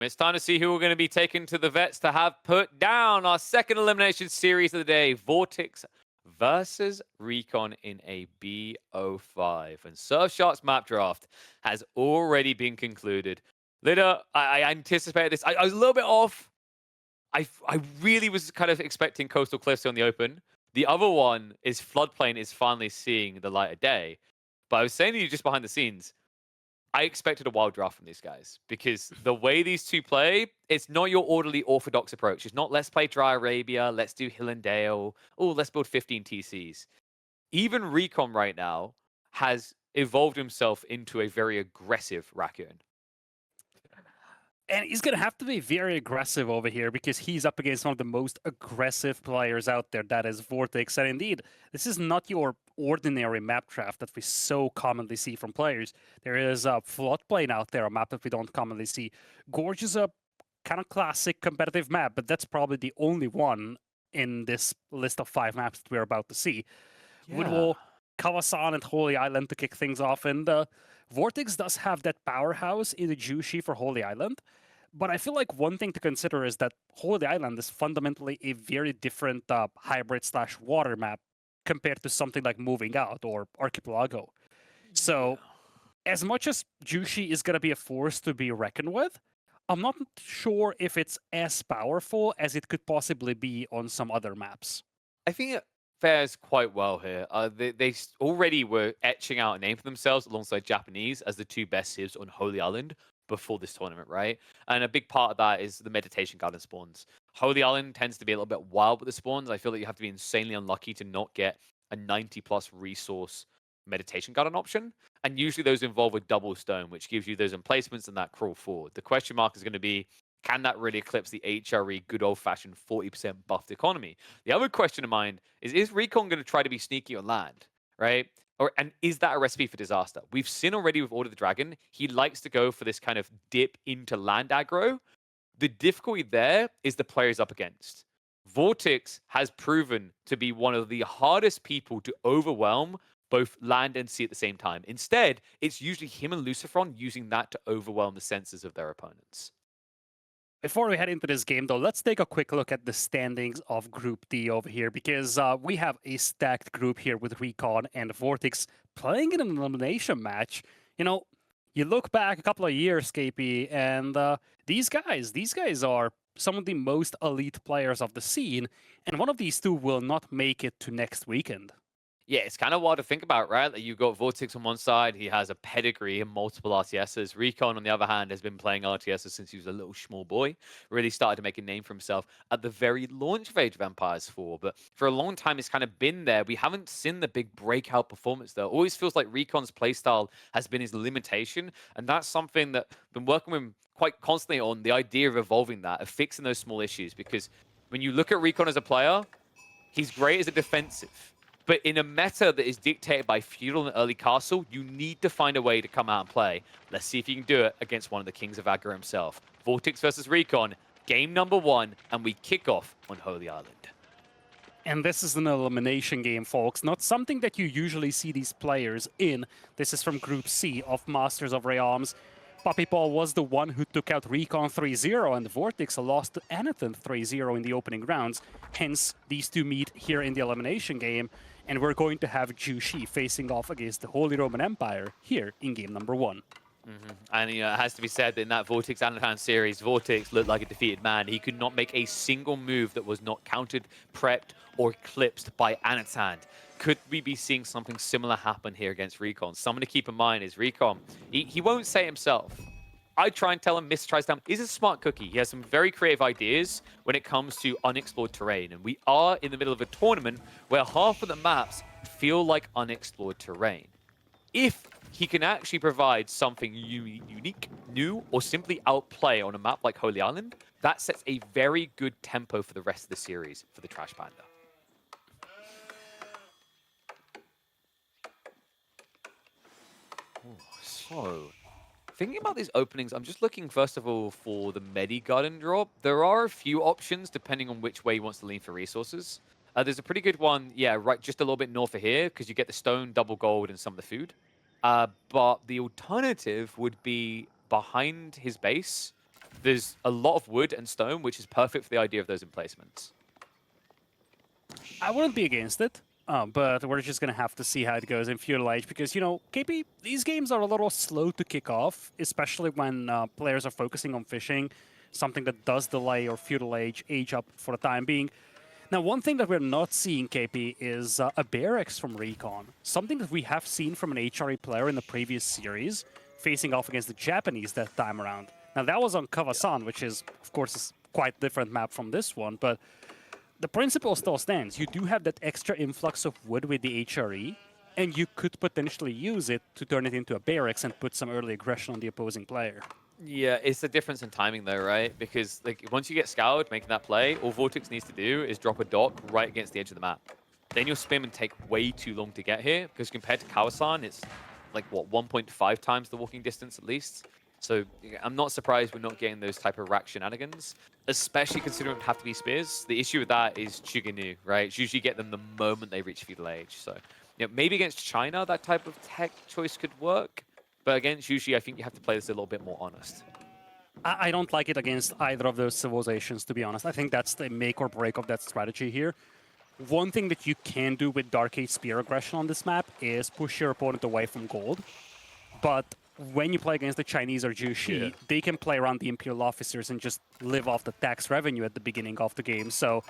It's time to see who we're going to be taking to the vets to have put down our second elimination series of the day, VortiX versus RecoN in a BO5. And Surfshark's map draft has already been concluded. Litter, I anticipated this. I was a little bit off. I really was kind of expecting Coastal Cliffs on the open. The other one is Floodplain is finally seeing the light of day. But I was saying to you just behind the scenes, I expected a wild draft from these guys because the way these two play, it's not your orderly orthodox approach. It's not let's play Dry Arabia, let's do Hill and Dale, oh, let's build 15 TCs. Even RecoN right now has evolved himself into a very aggressive RecoN. And he's going to have to be very aggressive over here because he's up against one of the most aggressive players out there, that is VortiX. And indeed, this is not your ordinary map draft that we so commonly see from players. There is a Floodplain out there, a map that we don't commonly see. Gorge is a kind of classic competitive map, but that's probably the only one in this list of 5 maps that we're about to see. Woodwall, Kawasan, and Holy Island to kick things off, and VortiX does have that powerhouse in the Jushi for Holy Island, but I feel like one thing to consider is that Holy Island is fundamentally a very different hybrid/water map compared to something like Moving Out or Archipelago. So, as much as Jushi is going to be a force to be reckoned with, I'm not sure if it's as powerful as it could possibly be on some other maps. I think it fares quite well here. They already were etching out a name for themselves alongside Japanese as the 2 best civs on Holy Island before this tournament, right? And a big part of that is the Meditation Garden spawns. Holy Island tends to be a little bit wild with the spawns. I feel like you have to be insanely unlucky to not get a 90+ resource Meditation Garden option. And usually those involve a double stone, which gives you those emplacements and that crawl forward. The question mark is going to be, can that really eclipse the HRE good old-fashioned 40% buffed economy? The other question of mine is RecoN going to try to be sneaky on land, right? And is that a recipe for disaster? We've seen already with Order of the Dragon, he likes to go for this kind of dip into land aggro. The difficulty there is the players up against. VortiX has proven to be one of the hardest people to overwhelm both land and sea at the same time. Instead, it's usually him and Lucifron using that to overwhelm the senses of their opponents. Before we head into this game, though, let's take a quick look at the standings of Group D over here, because we have a stacked group here with RecoN and VortiX playing in an elimination match. You know, you look back a couple of years, KP, and these guys are some of the most elite players of the scene, and one of these two will not make it to next weekend. Yeah, it's kind of wild to think about, right? Like, you've got VortiX on one side, he has a pedigree in multiple RTSs. RecoN, on the other hand, has been playing RTSs since he was a little small boy. Really started to make a name for himself at the very launch of Age of Empires 4. But for a long time, he's kind of been there. We haven't seen the big breakout performance, though. It always feels like RecoN's playstyle has been his limitation. And that's something that I've been working with him quite constantly on, the idea of evolving that, of fixing those small issues. Because when you look at RecoN as a player, he's great as a defensive. But in a meta that is dictated by feudal and early castle, you need to find a way to come out and play. Let's see if you can do it against one of the kings of Aggro himself. VortiX versus RecoN, game number 1, and we kick off on Holy Island. And this is an elimination game, folks. Not something that you usually see these players in. This is from Group C of Masters of Realms. Puppy Paul was the one who took out RecoN 3-0, and VortiX lost to Anathan 3-0 in the opening rounds. Hence, these two meet here in the elimination game, and we're going to have Jushi facing off against the Holy Roman Empire here in game number 1. And it has to be said that in that VortiX Anatan series, VortiX looked like a defeated man. He could not make a single move that was not countered, prepped, or eclipsed by Anatan. Could we be seeing something similar happen here against RecoN? Something to keep in mind is RecoN, he won't say himself. I try and tell him, Mr. tries to tell him, he's a smart cookie. He has some very creative ideas when it comes to unexplored terrain. And we are in the middle of a tournament where half of the maps feel like unexplored terrain. If he can actually provide something unique, new, or simply outplay on a map like Holy Island, that sets a very good tempo for the rest of the series for the Trash Panda. So, thinking about these openings, I'm just looking, first of all, for the Medi Garden drop. There are a few options depending on which way he wants to lean for resources. There's a pretty good one, yeah, right just a little bit north of here, because you get the stone, double gold, and some of the food. But the alternative would be behind his base, there's a lot of wood and stone, which is perfect for the idea of those emplacements. I wouldn't be against it, but we're just going to have to see how it goes in Feudal Age because, you know, KP, these games are a little slow to kick off, especially when players are focusing on fishing, something that does delay or Feudal Age up for the time being. Now, one thing that we're not seeing, KP, is a VortiX from RecoN, something that we have seen from an HRE player in the previous series, facing off against the Japanese that time around. Now, that was on Kawasan, which is, of course, a quite different map from this one, but the principle still stands. You do have that extra influx of wood with the HRE, and you could potentially use it to turn it into a VortiX and put some early aggression on the opposing player. Yeah, it's the difference in timing though, right? Because like once you get scoured making that play, all VortiX needs to do is drop a dock right against the edge of the map. Then your spin would take way too long to get here, because compared to Kawasan, it's like, what, 1.5 times the walking distance at least? So I'm not surprised we're not getting those type of rack shenanigans, especially considering it would have to be spears. The issue with that is Chuganu, right? It's usually get them the moment they reach feudal age. So you know, maybe against China, that type of tech choice could work. But against Yushi, I think you have to play this a little bit more honest. I don't like it against either of those civilizations, to be honest. I think that's the make or break of that strategy here. One thing that you can do with Dark Age Spear aggression on this map is push your opponent away from gold. But when you play against the Chinese or Jushi, they can play around the Imperial officers and just live off the tax revenue at the beginning of the game. So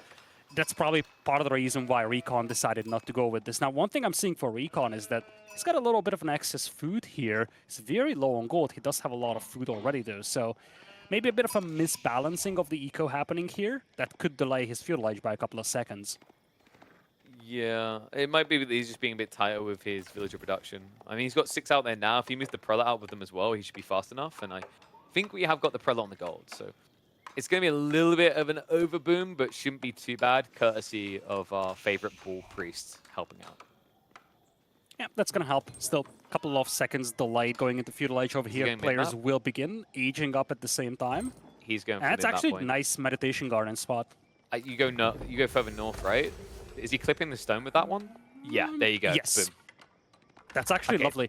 that's probably part of the reason why RecoN decided not to go with this. Now, one thing I'm seeing for RecoN is that he's got a little bit of an excess food here. He's very low on gold. He does have a lot of food already, though. So maybe a bit of a misbalancing of the eco happening here that could delay his feudal age by a couple of seconds. Yeah, it might be that he's just being a bit tighter with his villager production. I mean, he's got 6 out there now. If he moves the prelate out with them as well, he should be fast enough. And I think we have got the prelate on the gold. So it's going to be a little bit of an overboom, but shouldn't be too bad, courtesy of our favorite bull priest helping out. Yeah, that's going to help. Still a couple of seconds delayed going into feudal age over here. Players will begin aging up at the same time. He's going for and it's actually a nice meditation garden spot. You go further north, right? Is he clipping the stone with that one? Yeah, there you go. Yes. Boom. That's actually lovely.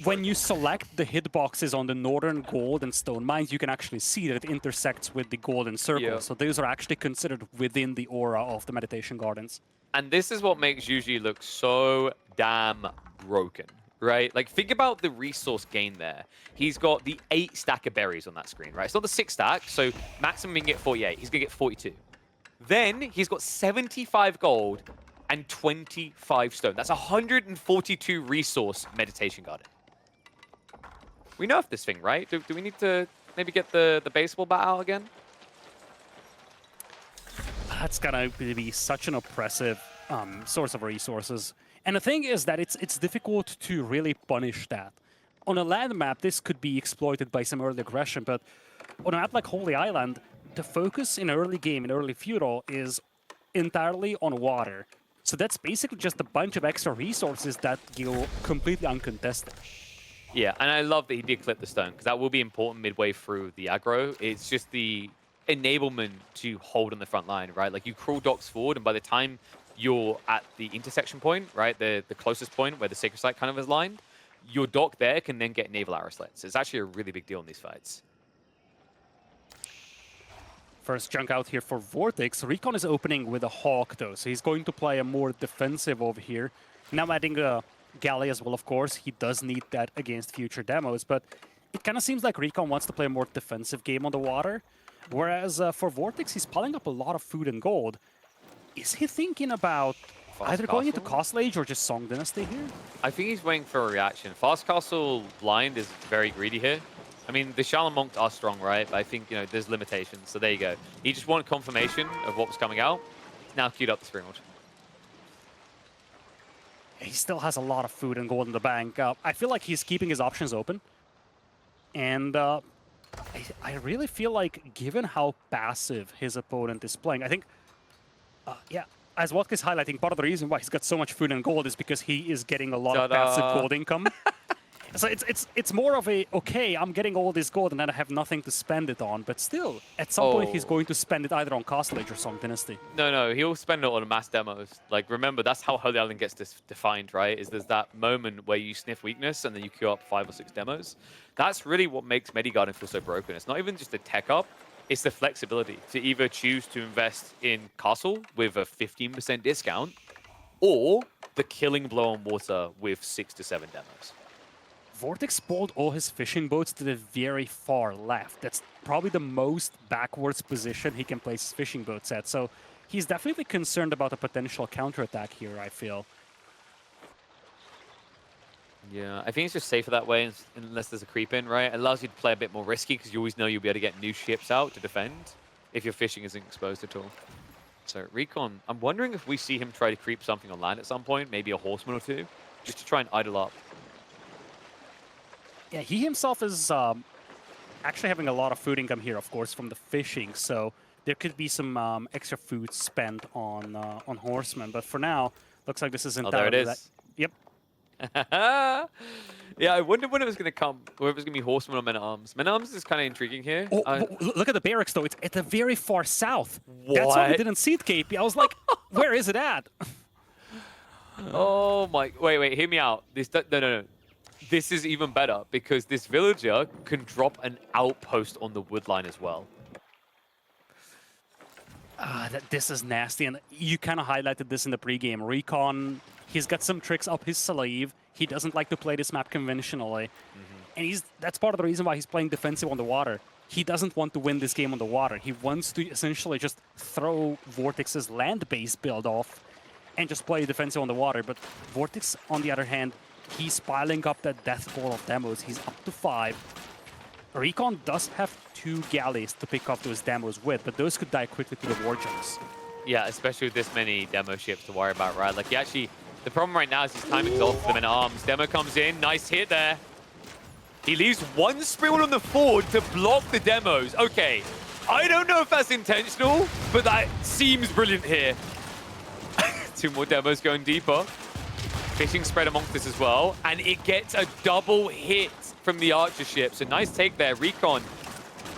When you select the hitboxes on the northern gold and stone mines, you can actually see that it intersects with the golden circle. Yeah. So those are actually considered within the aura of the meditation gardens. And this is what makes Yuji look so damn broken, right? Like, think about the resource gain there. He's got the 8 stack of berries on that screen, right? It's not the 6 stack, so maximum he can get 48. He's going to get 42. Then he's got 75 gold and 25 stone. That's 142 resource meditation garden. We nerfed this thing, right? Do we need to maybe get the baseball bat out again? That's gonna be such an oppressive source of resources. And the thing is that it's difficult to really punish that. On a land map, this could be exploited by some early aggression, but on a map like Holy Island, the focus in early game, in early feudal, is entirely on water. So that's basically just a bunch of extra resources that go completely uncontested. Yeah, and I love that he did clip the stone, because that will be important midway through the aggro. It's just the enablement to hold on the front line, right? Like, you crawl docks forward, and by the time you're at the intersection point, right, the closest point where the sacred site kind of is lined, your dock there can then get naval arrow sleds. It's actually a really big deal in these fights. First chunk out here for VortiX. RecoN is opening with a Hawk, though, so he's going to play a more defensive over here. Now adding a Galley as well, of course. He does need that against future demos, but it kind of seems like RecoN wants to play a more defensive game on the water, whereas for VortiX, he's piling up a lot of food and gold. Is he thinking about either going into Castle Age or just Song Dynasty here? I think he's waiting for a reaction. Fast Castle blind is very greedy here. I mean, the Shaolin monks are strong, right? But I think, you know, there's limitations. So there you go. He just wanted confirmation of what was coming out. Now queued up the Springwood. He still has a lot of food and gold in the bank. I feel like he's keeping his options open. And I really feel like, given how passive his opponent is playing, I think, yeah, as Wodka is highlighting, part of the reason why he's got so much food and gold is because he is getting a lot of passive gold income. So it's more of a, okay, I'm getting all this gold and then I have nothing to spend it on, but still, at some point he's going to spend it either on Castle Age or Song Dynasty. No, he'll spend it on mass demos. Like, remember, that's how Holy Island gets defined, right? Is there's that moment where you sniff weakness and then you queue up 5 or 6 demos. That's really what makes Medigarden feel so broken. It's not even just the tech up, it's the flexibility to either choose to invest in Castle with a 15% discount or the killing blow on water with 6 to 7 demos. VortiX pulled all his fishing boats to the very far left. That's probably the most backwards position he can place his fishing boats at. So he's definitely concerned about a potential counterattack here, I feel. Yeah, I think it's just safer that way unless there's a creep in, right? It allows you to play a bit more risky because you always know you'll be able to get new ships out to defend if your fishing isn't exposed at all. So RecoN, I'm wondering if we see him try to creep something on land at some point, maybe a horseman or two, just to try and idle up. Yeah, he himself is actually having a lot of food income here, of course, from the fishing. So there could be some extra food spent on horsemen. But for now, looks like this is entirely... Oh, there it is. Yep. Yeah, I wondered when it was going to come, or if it was going to be horsemen or men-at-arms. Men-at-arms is kind of intriguing here. Oh, look at the barracks, though. It's at the very far south. What? That's why we didn't see it, KP. I was like, where is it at? Oh, my... Wait, hear me out. No. This is even better because this villager can drop an outpost on the wood line as well. This is nasty, and you kind of highlighted this in the pregame. RecoN, he's got some tricks up his sleeve. He doesn't like to play this map conventionally, and that's part of the reason why he's playing defensive on the water. He doesn't want to win this game on the water. He wants to essentially just throw VortiX's land-based build off and just play defensive on the water. But VortiX, on the other hand, he's piling up that death toll of demos. He's up to 5. RecoN does have 2 galleys to pick up those demos with, but those could die quickly to the war junks. Yeah, especially with this many demo ships to worry about, right? Like, the problem right now is his timing's off for the men-at-arms. Demo comes in, nice hit there. He leaves 1 Spearwood on the ford to block the demos. Okay, I don't know if that's intentional, but that seems brilliant here. 2 more demos going deeper. Fishing spread amongst this as well, and it gets a double hit from the archer ship. So nice take there. RecoN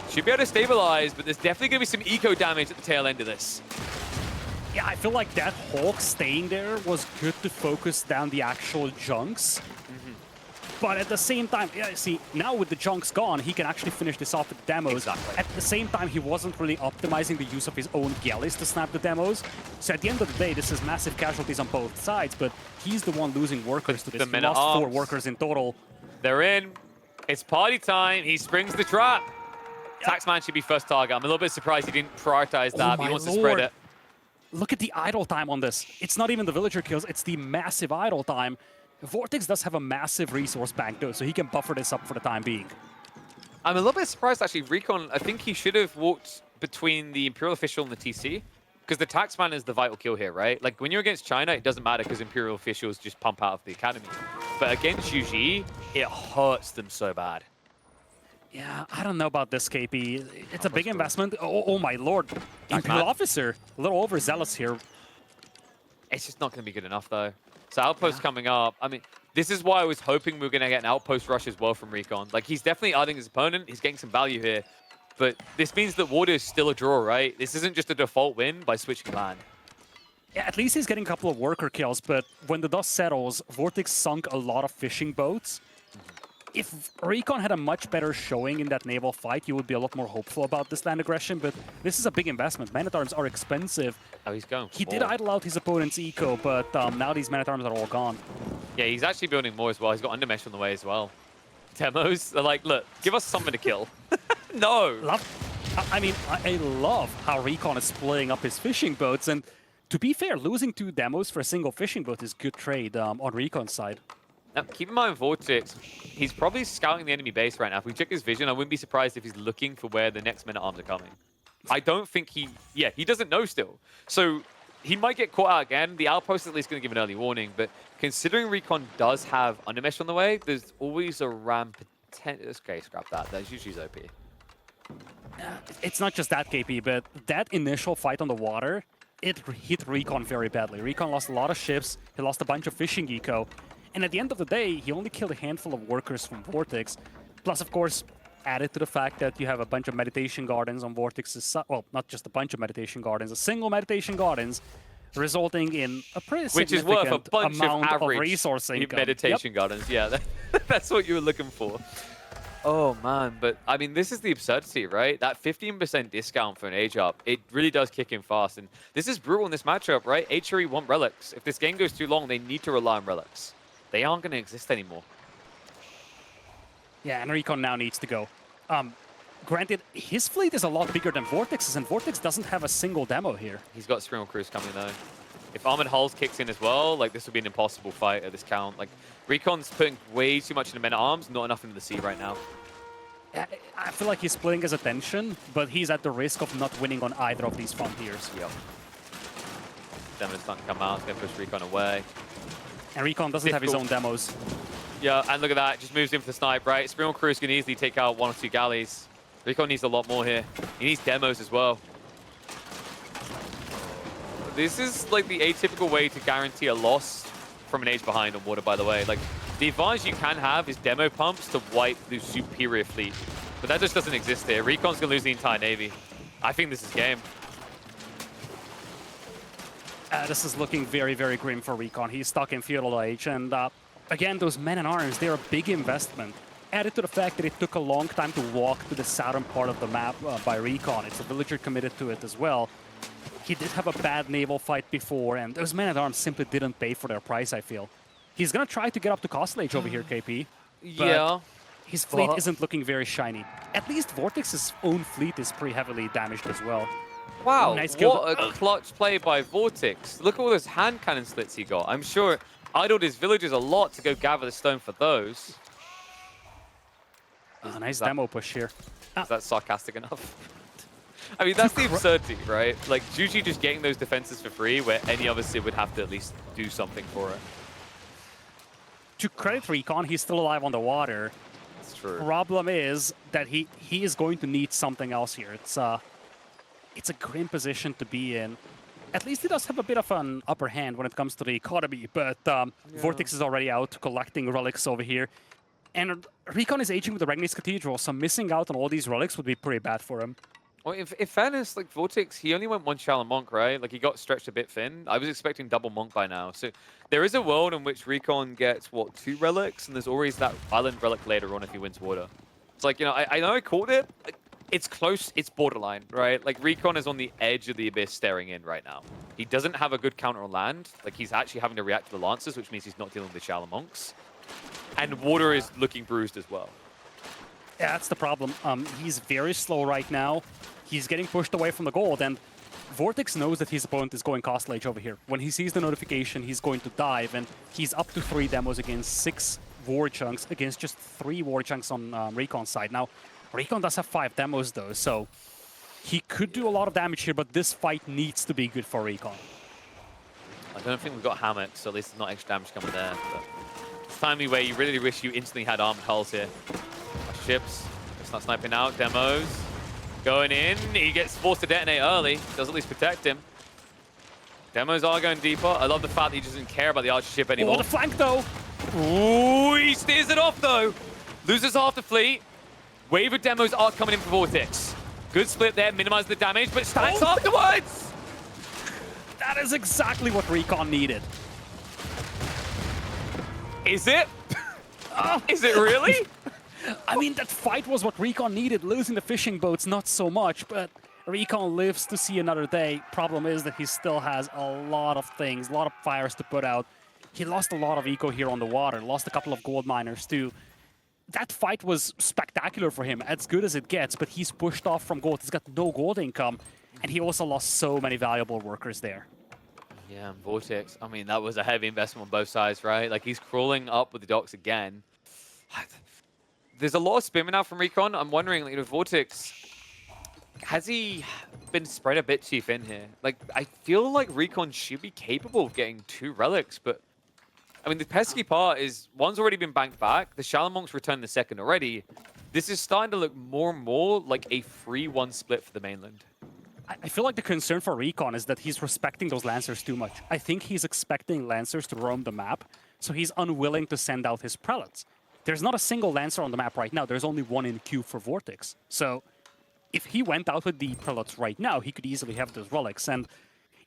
should be able to stabilize, but there's definitely going to be some eco damage at the tail end of this. Yeah, I feel like that Hawk staying there was good to focus down the actual junks. But at the same time, yeah, see, now with the junks gone, he can actually finish this off with the demos. Exactly. At the same time, he wasn't really optimizing the use of his own galleys to snap the demos. So at the end of the day, this is massive casualties on both sides, but he's the one losing workers to this. He lost 4 workers in total. They're in. It's party time. He springs the trap. Taxman should be first target. I'm a little bit surprised he didn't prioritize that, but he wants to spread it. Look at the idle time on this. It's not even the villager kills, it's the massive idle time. VortiX does have a massive resource bank, though, so he can buffer this up for the time being. I'm a little bit surprised, actually. RecoN, I think he should have walked between the Imperial Official and the TC, because the Taxman is the vital kill here, right? Like, when you're against China, it doesn't matter because Imperial Officials just pump out of the Academy. But against UG, it hurts them so bad. Yeah, I don't know about this, KP. It's a big investment. Oh my lord. Imperial Officer, a little overzealous here. It's just not going to be good enough, though. So Outpost coming up. I mean, this is why I was hoping we were going to get an Outpost rush as well from RecoN. Like, he's definitely adding his opponent. He's getting some value here. But this means that water is still a draw, right? This isn't just a default win by switching land. Yeah, at least he's getting a couple of worker kills, but when the dust settles, VortiX sunk a lot of fishing boats. If RecoN had a much better showing in that naval fight, you would be a lot more hopeful about this land aggression, but this is a big investment. Man-at-Arms are expensive. Oh, he's going He did idle out his opponent's eco, but now these Man-at-Arms are all gone. Yeah, he's actually building more as well. He's got Undermesh on the way as well. Demos are like, look, give us something to kill. No! I love how RecoN is splitting up his fishing boats, and to be fair, losing 2 demos for a single fishing boat is good trade on RecoN's side. Now, keep in mind, VortiX, he's probably scouting the enemy base right now. If we check his vision, I wouldn't be surprised if he's looking for where the next Men-at-Arms are coming. I don't think he doesn't know still. So he might get caught out again. The Outpost is at least going to give an early warning, but considering RecoN does have Undermesh on the way, there's always a ram potential. Okay, scrap that. That's usually OP. It's not just that, KP, but that initial fight on the water, it hit RecoN very badly. RecoN lost a lot of ships, he lost a bunch of fishing eco, And at the end of the day, he only killed a handful of workers from VortiX. Plus, of course, added to the fact that you have a bunch of meditation gardens on VortiX's well, not just a bunch of meditation gardens, a single meditation gardens, resulting in a pretty Which is significant worth a bunch of amount of average resource income. meditation gardens. Yeah, that's what you were looking for. Oh, man. But, I mean, this is the absurdity, right? That 15% discount for an age up, it really does kick in fast. And this is brutal in this matchup, right? HRE want relics. If this game goes too long, they need to rely on relics. They aren't going to exist anymore. Yeah, and RecoN now needs to go. Granted, his fleet is a lot bigger than VortiX's, and VortiX doesn't have a single demo here. He's got Screamer Cruise coming, though. If Armored Hulls kicks in as well, like, this would be an impossible fight at this count. Like, RecoN's putting way too much into Men-at-Arms, not enough into the sea right now. I feel like he's splitting his attention, but he's at the risk of not winning on either of these frontiers. Yep. Demo's starting to come out. It's going to push RecoN away. And RecoN doesn't have his own demos. Yeah, and look at that. Just moves in for the snipe, right? Screamer Cruise can easily take out 1 or 2 galleys. RecoN needs a lot more here. He needs demos as well. This is like the atypical way to guarantee a loss from an age behind on water, by the way. Like, the advantage you can have is demo pumps to wipe the superior fleet. But that just doesn't exist here. RecoN's going to lose the entire Navy. I think this is game. This is looking very, very grim for RecoN. He's stuck in Feudal Age. And again, those Men-at-Arms, they're a big investment. Added to the fact that it took a long time to walk to the southern part of the map by RecoN. It's a villager committed to it as well. He did have a bad naval fight before, and those Men-at-Arms simply didn't pay for their price, I feel. He's going to try to get up to Castle Age over here, KP. Yeah. His fleet isn't looking very shiny. At least VortiX's own fleet is pretty heavily damaged as well. Wow, Nice what a clutch play by VortiX. Look at all those hand cannon slits he got. I'm sure idled his villagers a lot to go gather the stone for those. Nice demo push here. Is that sarcastic enough? I mean, that's the absurdity, right? Like, Juji just getting those defenses for free where any other Civ would have to at least do something for it. To credit RecoN, he's still alive on the water. That's true. Problem is that he is going to need something else here. It's a grim position to be in. At least he does have a bit of an upper hand when it comes to the economy, but VortiX is already out collecting relics over here. And RecoN is aging with the Regni's Cathedral, so missing out on all these relics would be pretty bad for him. Well, in fairness, like, VortiX, he only went 1 Shallow Monk, right? Like, he got stretched a bit thin. I was expecting double Monk by now. So there is a world in which RecoN gets, what, 2 relics? And there's always that Island relic later on if he wins water. It's like, you know, I know I called it. It's close. It's borderline, right? Like, RecoN is on the edge of the abyss staring in right now. He doesn't have a good counter on land. Like, he's actually having to react to the Lancers, which means he's not dealing with the Shallow Monks. And water is looking bruised as well. Yeah, that's the problem. He's very slow right now. He's getting pushed away from the gold, and VortiX knows that his opponent is going Castle Age over here. When he sees the notification, he's going to dive, and he's up to 3 demos against 6 war chunks, against just 3 war chunks on RecoN's side. Now, RecoN does have 5 demos, though, so he could do a lot of damage here, but this fight needs to be good for RecoN. I don't think we've got hammocks, so at least there's not extra damage coming there. But it's timely where you really wish you instantly had armored hulls here. Ships, it's not sniping out, demos. Going in, he gets forced to detonate early. Does at least protect him. Demos are going deeper. I love the fact that he doesn't care about the archer ship anymore. Oh, the flank, though! Ooh, he steers it off, though. Loses half the fleet. Wave of demos are coming in for VortiX. Good split there, minimizes the damage, but stacks afterwards! That is exactly what RecoN needed. Is it? Is it really? I mean, that fight was what RecoN needed. Losing the fishing boats, not so much, but RecoN lives to see another day. Problem is that he still has a lot of things, a lot of fires to put out. He lost a lot of eco here on the water, lost a couple of gold miners too. That fight was spectacular for him, as good as it gets, but he's pushed off from gold. He's got no gold income, and he also lost so many valuable workers there. Yeah, and VortiX, I mean, that was a heavy investment on both sides, right? Like, he's crawling up with the docks again. There's a lot of spinning out from RecoN. I'm wondering, like, you know, VortiX, has he been spread a bit too thin here? Like, I feel like RecoN should be capable of getting 2 relics, but I mean, the pesky part is one's already been banked back. The Shallow Monks returned the second already. This is starting to look more and more like a 3-1 split for the mainland. I feel like the concern for RecoN is that he's respecting those Lancers too much. I think he's expecting Lancers to roam the map so he's unwilling to send out his prelates. There's not a single Lancer on the map right now. There's only one in queue for VortiX. So if he went out with the prelates right now, he could easily have those relics. And,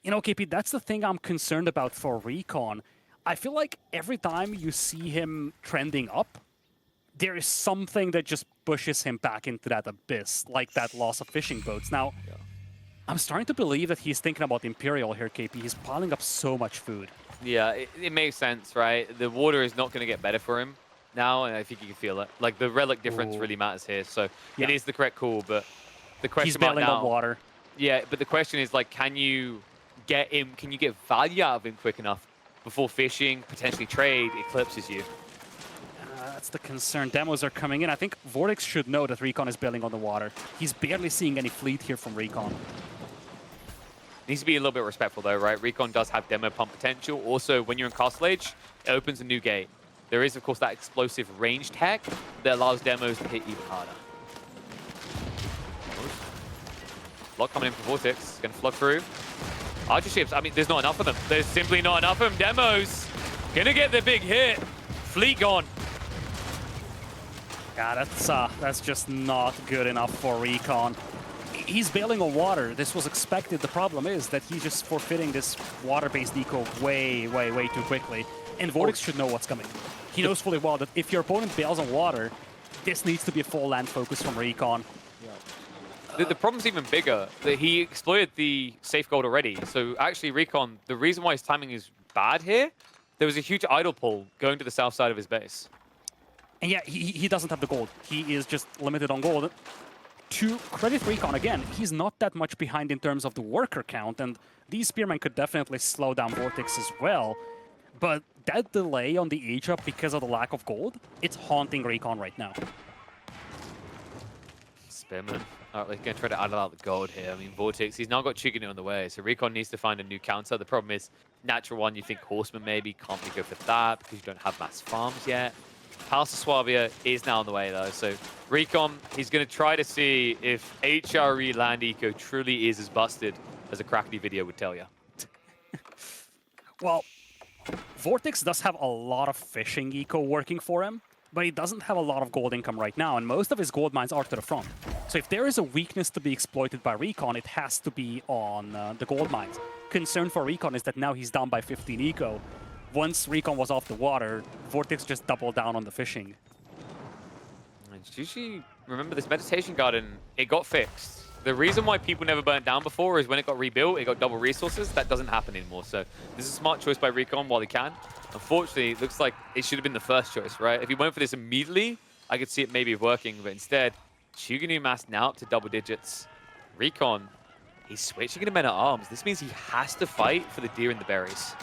you know, KP, that's the thing I'm concerned about for RecoN. I feel like every time you see him trending up, there is something that just pushes him back into that abyss, like that loss of fishing boats. Now, I'm starting to believe that he's thinking about Imperial here, KP. He's piling up so much food. Yeah, it makes sense, right? The water is not going to get better for him now, and I think you can feel it. Like, the relic difference really matters here, so it is the correct call, but the question mark now... He's bailing on water. Yeah, but the question is, like, can you get value out of him quick enough before fishing, potentially trade, eclipses you? That's the concern. Demos are coming in. I think VortiX should know that RecoN is bailing on the water. He's barely seeing any fleet here from RecoN. Needs to be a little bit respectful though, right? RecoN does have demo pump potential. Also, when you're in Castle Age, it opens a new gate. There is, of course, that explosive range tech that allows demos to hit even harder. Block coming in from VortiX. Going to flood through. Archer ships, I mean, there's not enough of them. There's simply not enough of them. Demos going to get the big hit. Fleet gone. Yeah, that's just not good enough for RecoN. He's bailing on water. This was expected. The problem is that he's just forfeiting this water-based eco way, way, way too quickly. And VortiX should know what's coming. He knows fully well that if your opponent bails on water, this needs to be a full land focus from RecoN. The problem's even bigger, that he exploited the safe gold already. So actually, RecoN, the reason why his timing is bad here, there was a huge idle pull going to the south side of his base. And yeah, he doesn't have the gold. He is just limited on gold. To credit RecoN again, he's not that much behind in terms of the worker count, and these spearmen could definitely slow down VortiX as well. But that delay on the age up because of the lack of gold, it's haunting RecoN right now. Spearman. Alright, we're going to try to idle out the gold here. I mean, VortiX, he's now got Chigunu on the way, so RecoN needs to find a new counter. The problem is, natural one, you think Horseman maybe, can't really go for that because you don't have mass farms yet. House of Swabia is now on the way though, so RecoN, he's going to try to see if HRE land eco truly is as busted as a Crackety video would tell you. Well, VortiX does have a lot of fishing eco working for him, but he doesn't have a lot of gold income right now, and most of his gold mines are to the front. So if there is a weakness to be exploited by RecoN, it has to be on the gold mines. Concern for RecoN is that now he's down by 15 eco. Once RecoN was off the water, VortiX just doubled down on the fishing. It's usually, remember this meditation garden, it got fixed. The reason why people never burnt down before is when it got rebuilt, it got double resources. That doesn't happen anymore. So this is a smart choice by RecoN while he can. Unfortunately, it looks like it should have been the first choice, right? If he went for this immediately, I could see it maybe working, but instead, Chigunu mass now up to double digits. RecoN, he's switching into men-at-arms. This means he has to fight for the deer and the berries.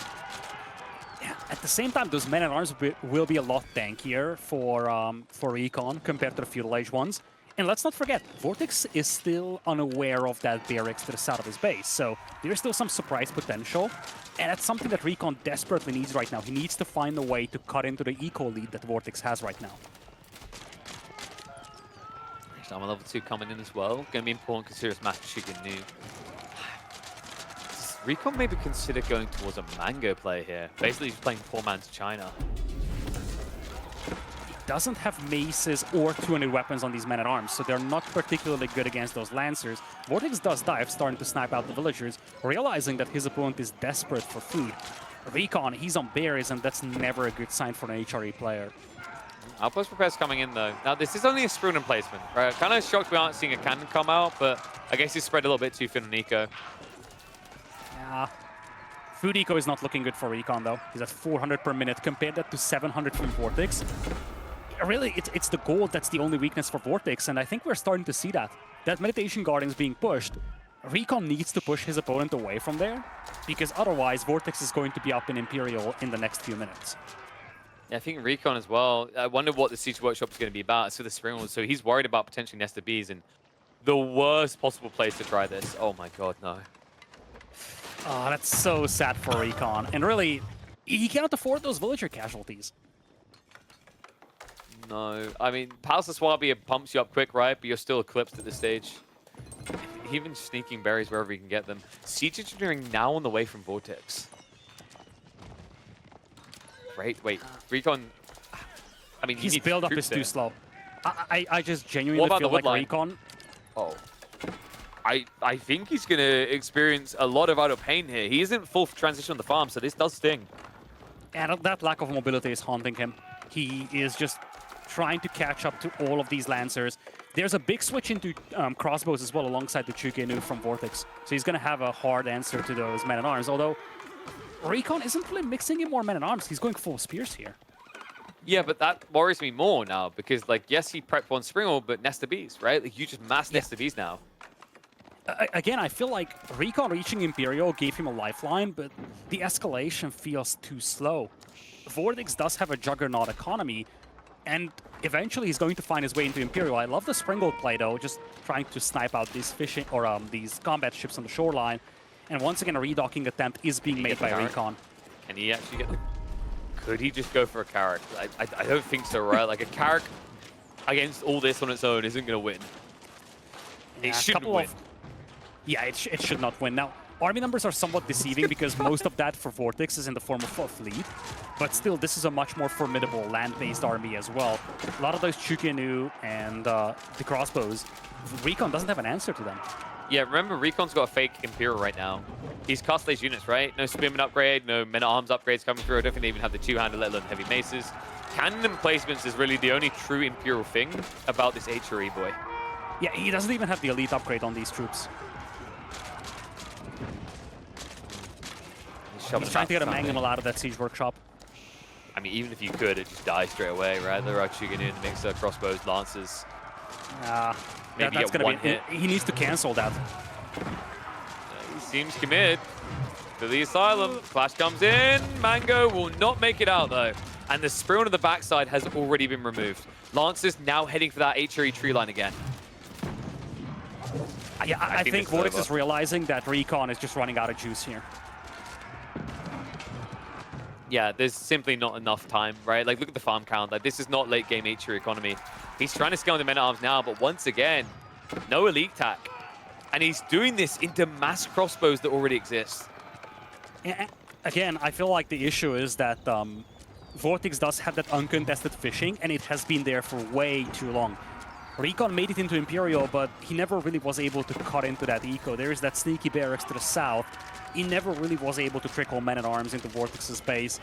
Yeah, at the same time, those men-at-arms will be a lot tankier for RecoN compared to the Feudal Age ones. And let's not forget, VortiX is still unaware of that barracks to the south of his base, so there's still some surprise potential. And that's something that RecoN desperately needs right now. He needs to find a way to cut into the eco lead that VortiX has right now. Armor level 2 coming in as well. Going to be important considering it's match Chigunu. RecoN maybe consider going towards a Mango play here. Basically, he's playing poor man's China. He doesn't have maces or 200 weapons on these men-at-arms, so they're not particularly good against those Lancers. VortiX does dive, starting to snipe out the villagers, realizing that his opponent is desperate for food. RecoN, he's on berries, and that's never a good sign for an HRE player. Outpost repairs coming in though. Now this is only a Sprune placement, right? Kind of shocked we aren't seeing a cannon come out, but I guess he's spread a little bit too thin on eco. Yeah. Food eco is not looking good for RecoN though. He's at 400 per minute. Compare that to 700 from VortiX. Really, it's the gold that's the only weakness for VortiX, and I think we're starting to see that. That Meditation Garden is being pushed. RecoN needs to push his opponent away from there, because otherwise VortiX is going to be up in Imperial in the next few minutes. Yeah, I think RecoN as well. I wonder what the Siege Workshop is going to be about. So the Spring so he's worried about potentially Nested Bees, and the worst possible place to try this. Oh my god, no. Oh, that's so sad for RecoN. And really, he cannot afford those villager casualties. No, I mean, Palace of Swabia pumps you up quick, right? But you're still eclipsed at this stage. Even sneaking berries wherever you can get them. Siege Engineering now on the way from VortiX. Great. Wait, RecoN. I mean, His build-up is too slow. I just genuinely about feel the like woodline? RecoN. Oh. I think he's going to experience a lot of idle pain here. He isn't full transition on the farm, so this does sting. And that lack of mobility is haunting him. He is just trying to catch up to all of these Lancers. There's a big switch into crossbows as well alongside the Chukenu from VortiX. So he's going to have a hard answer to those men-at-arms. Although RecoN isn't really mixing in more men-at-arms. He's going full spears here. Yeah, but that worries me more now because, like, yes, he prepped one Springall, but Nesta Bees, right? Like, you just mass Nesta Bees now. Again, I feel like RecoN reaching Imperial gave him a lifeline, but the escalation feels too slow. VortiX does have a juggernaut economy, and eventually he's going to find his way into Imperial. I love the Springall play, though, just trying to snipe out these fishing or these combat ships on the shoreline. And once again, a redocking attempt is being made by RecoN. Can he actually get the... Could he just go for a Carrack? I don't think so, right? Like, a Carrack against all this on its own isn't going to win. Yeah, it shouldn't win. Yeah, it should not win. Now, army numbers are somewhat deceiving because most of that for VortiX is in the form of a fleet. But still, this is a much more formidable land-based army as well. A lot of those Chukenu and the crossbows, RecoN doesn't have an answer to them. Yeah, remember, RecoN's got a fake Imperial right now. He's cast these units, right? No Spearman upgrade, no Men-at-Arms upgrades coming through. I don't think they even have the two-hander, let alone heavy maces. Cannon placements is really the only true Imperial thing about this HRE boy. Yeah, he doesn't even have the elite upgrade on these troops. He's trying to get a mangonel out of that siege workshop. I mean, even if you could, it just dies straight away, right? There are Chugin in the mix, crossbows, lancers. Maybe that's get gonna one be, hit. He needs to cancel that. He seems committed to the asylum. Flash comes in. Mango will not make it out, though. And the Sprint on the backside has already been removed. Lancers now heading for that HRE tree line again. Yeah, I think VortiX is realizing that RecoN is just running out of juice here. Yeah, there's simply not enough time, right? Like, look at the farm count. Like, this is not late game HRE economy. He's trying to scale the men-at-arms now, but once again, no elite tack. And he's doing this into mass crossbows that already exist. Again, I feel like the issue is that VortiX does have that uncontested fishing, and it has been there for way too long. RecoN made it into Imperial, but he never really was able to cut into that eco. There is that sneaky barracks to the south. He never really was able to trickle men-at-arms into VortiX's base.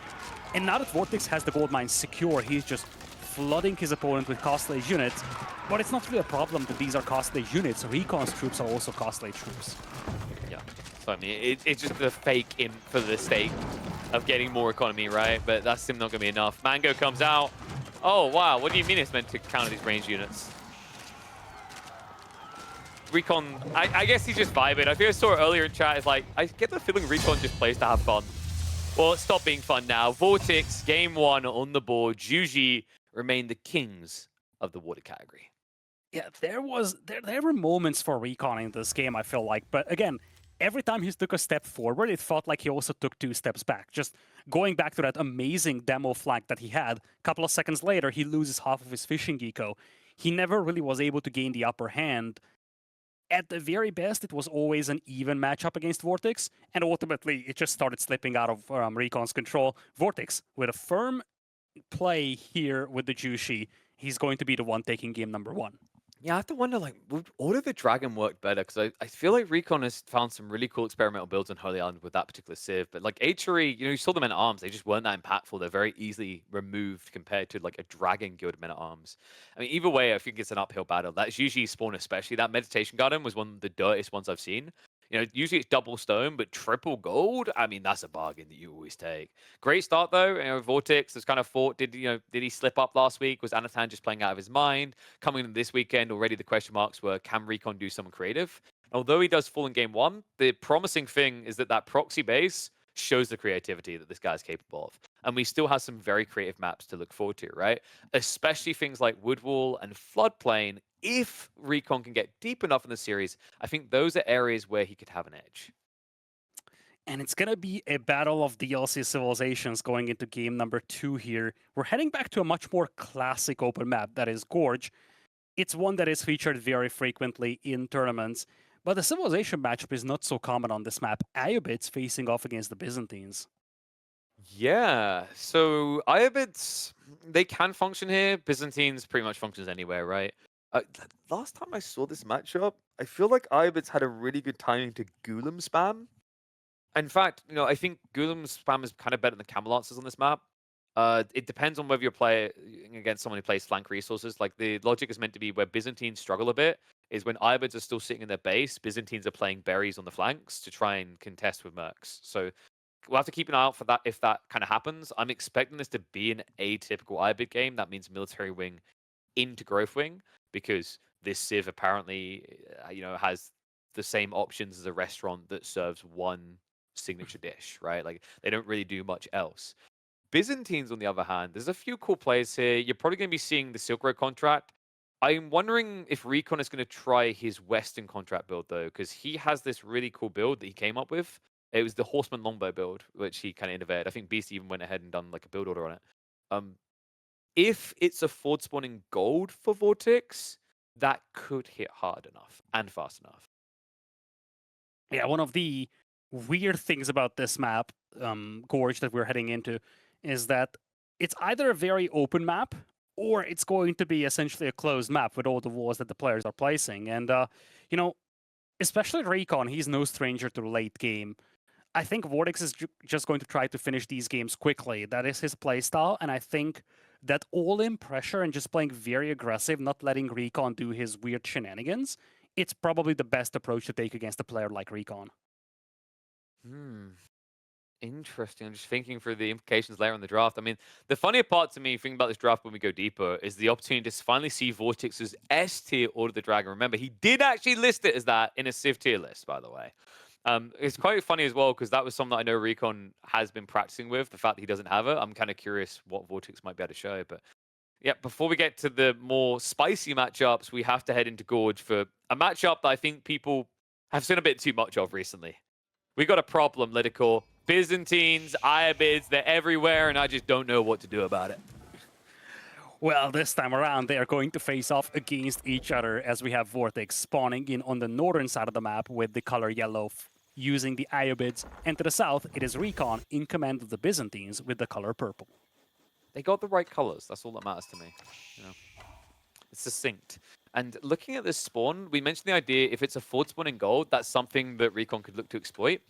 And now that VortiX has the gold mine secure, he's just flooding his opponent with costly units. But it's not really a problem that these are costly units. RecoN's troops are also costly troops. Yeah. So, I mean, it's just the fake in for the sake of getting more economy, right? But that's still not going to be enough. Mango comes out. Oh, wow. What do you mean it's meant to counter these ranged units? RecoN, I guess he's just vibing. I think I saw it earlier in chat. It's like, I get the feeling RecoN just plays to have fun. Well, it stopped being fun now. VortiX, game one on the board. Juji remain the kings of the water category. Yeah, there were moments for RecoN in this game, I feel like. But again, every time he took a step forward, it felt like he also took 2 steps back. Just going back to that amazing demo flank that he had, a couple of seconds later, he loses half of his fishing eco. He never really was able to gain the upper hand. At the very best, it was always an even matchup against VortiX, and ultimately, it just started slipping out of RecoN's control. VortiX, with a firm play here with the Jushi, he's going to be the one taking game number 1. Yeah, I have to wonder, like, would Order the Dragon work better? Because I feel like RecoN has found some really cool experimental builds on Holy Island with that particular civ. But, like, HRE, you saw the Men-at-Arms. They just weren't that impactful. They're very easily removed compared to, like, a Dragon Guild Men-at-Arms. I mean, either way, I think it's an uphill battle. That's usually spawn especially. That Meditation Garden was one of the dirtiest ones I've seen. Usually it's double stone, but triple gold. I mean, that's a bargain that you always take. Great start though. VortiX has kind of fought. Did he slip up last week? Was Anathan just playing out of his mind? Coming in this weekend, already the question marks were: can RecoN do something creative? Although he does fall in game 1, the promising thing is that proxy base shows the creativity that this guy's capable of. And we still have some very creative maps to look forward to, right? Especially things like Woodwall and Floodplain. If RecoN can get deep enough in the series, I think those are areas where he could have an edge. And it's going to be a battle of DLC civilizations going into game number 2 here. We're heading back to a much more classic open map, that is Gorge. It's one that is featured very frequently in tournaments, but the civilization matchup is not so common on this map. Iobits facing off against the Byzantines. Yeah, so Iobids, they can function here. Byzantines pretty much functions anywhere, right? Last time I saw this matchup, I feel like Iobids had a really good timing to Gulam spam. In fact, I think Gulam spam is kind of better than Camelots on this map. It depends on whether you're playing against someone who plays flank resources. Like the logic is meant to be where Byzantines struggle a bit is when Iobids are still sitting in their base, Byzantines are playing berries on the flanks to try and contest with mercs. So we'll have to keep an eye out for that if that kind of happens. I'm expecting this to be an atypical IBID game. That means military wing into growth wing because this Civ apparently, has the same options as a restaurant that serves one signature dish, right? Like they don't really do much else. Byzantines, on the other hand, there's a few cool players here. You're probably going to be seeing the Silk Road contract. I'm wondering if RecoN is going to try his Western contract build, though, because he has this really cool build that he came up with. It was the Horseman Longbow build, which he kind of innovated. I think Beast even went ahead and done like a build order on it. If it's a forward spawning gold for VortiX, that could hit hard enough and fast enough. Yeah, one of the weird things about this map, Gorge, that we're heading into, is that it's either a very open map or it's going to be essentially a closed map with all the walls that the players are placing. And, especially RecoN, he's no stranger to late game. I think VortiX is just going to try to finish these games quickly. That is his playstyle, and I think that all-in pressure and just playing very aggressive, not letting RecoN do his weird shenanigans, it's probably the best approach to take against a player like RecoN. Interesting. I'm just thinking through the implications later in the draft. I mean, the funnier part to me, thinking about this draft when we go deeper, is the opportunity to finally see VortiX's S tier Order of the Dragon. Remember, he did actually list it as that in a Civ tier list, by the way. It's quite funny as well, because that was something that I know RecoN has been practicing with, the fact that he doesn't have it. I'm kind of curious what VortiX might be able to show. But yeah, before we get to the more spicy matchups, we have to head into Gorge for a matchup that I think people have seen a bit too much of recently. We got a problem, Lidicore. Byzantines, Iobids, they're everywhere, and I just don't know what to do about it. Well, this time around, they are going to face off against each other as we have VortiX spawning in on the northern side of the map with the color yellow using the Iobids, and to the south, it is RecoN in command of the Byzantines with the color purple. They got the right colors. That's all that matters to me. It's succinct. And looking at this spawn, we mentioned the idea if it's a forward spawn in gold, that's something that RecoN could look to exploit.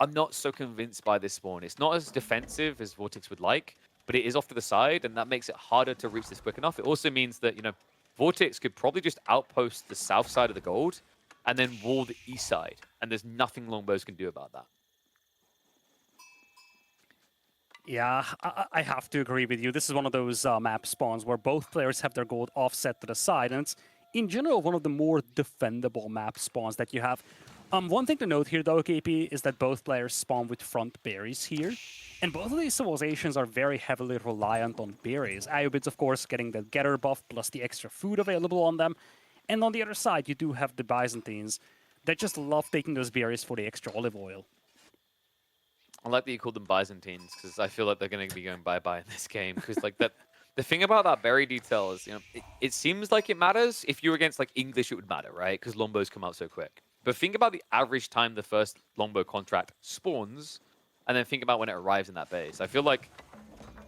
I'm not so convinced by this spawn. It's not as defensive as VortiX would like, but it is off to the side, and that makes it harder to reach this quick enough. It also means that, VortiX could probably just outpost the south side of the gold and then wall the east side, and there's nothing Longbows can do about that. Yeah, I have to agree with you. This is one of those map spawns where both players have their gold offset to the side, and it's, in general, one of the more defendable map spawns that you have. One thing to note here, though, KP, is that both players spawn with front berries here. And both of these civilizations are very heavily reliant on berries. Iobids, of course, getting the getter buff plus the extra food available on them. And on the other side, you do have the Byzantines that just love taking those berries for the extra olive oil. I like that you called them Byzantines, because I feel like they're going to be going bye-bye in this game. Because the thing about that berry detail is, it seems like it matters. If you're against English, it would matter, right? Because longbows come out so quick. But think about the average time the first longbow contract spawns, and then think about when it arrives in that base. I feel like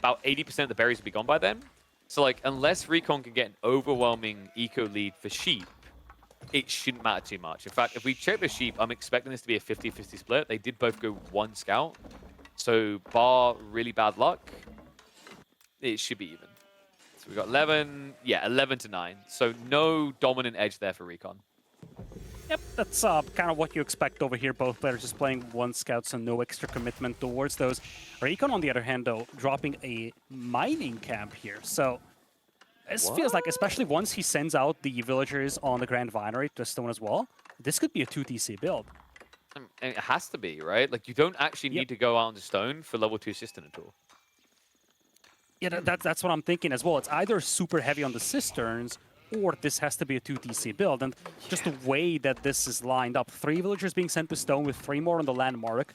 about 80% of the berries will be gone by then. So, unless RecoN can get an overwhelming eco lead for sheep, it shouldn't matter too much. In fact, if we check the sheep, I'm expecting this to be a 50-50 split. They did both go one scout. So, bar really bad luck, it should be even. So, we got 11 to 9. So, no dominant edge there for RecoN. Yep, that's kind of what you expect over here. Both players just playing one scout, so no extra commitment towards those. RecoN, on the other hand, though, dropping a mining camp here. So this feels like, especially once he sends out the villagers on the Grand Vinery to stone as well, this could be a 2TC build. And it has to be, right? You don't actually need to go out on the stone for level 2 cistern at all. Yeah, that's what I'm thinking as well. It's either super heavy on the cisterns, or this has to be a 2TC build. And just the way that this is lined up, 3 villagers being sent to stone with 3 more on the landmark.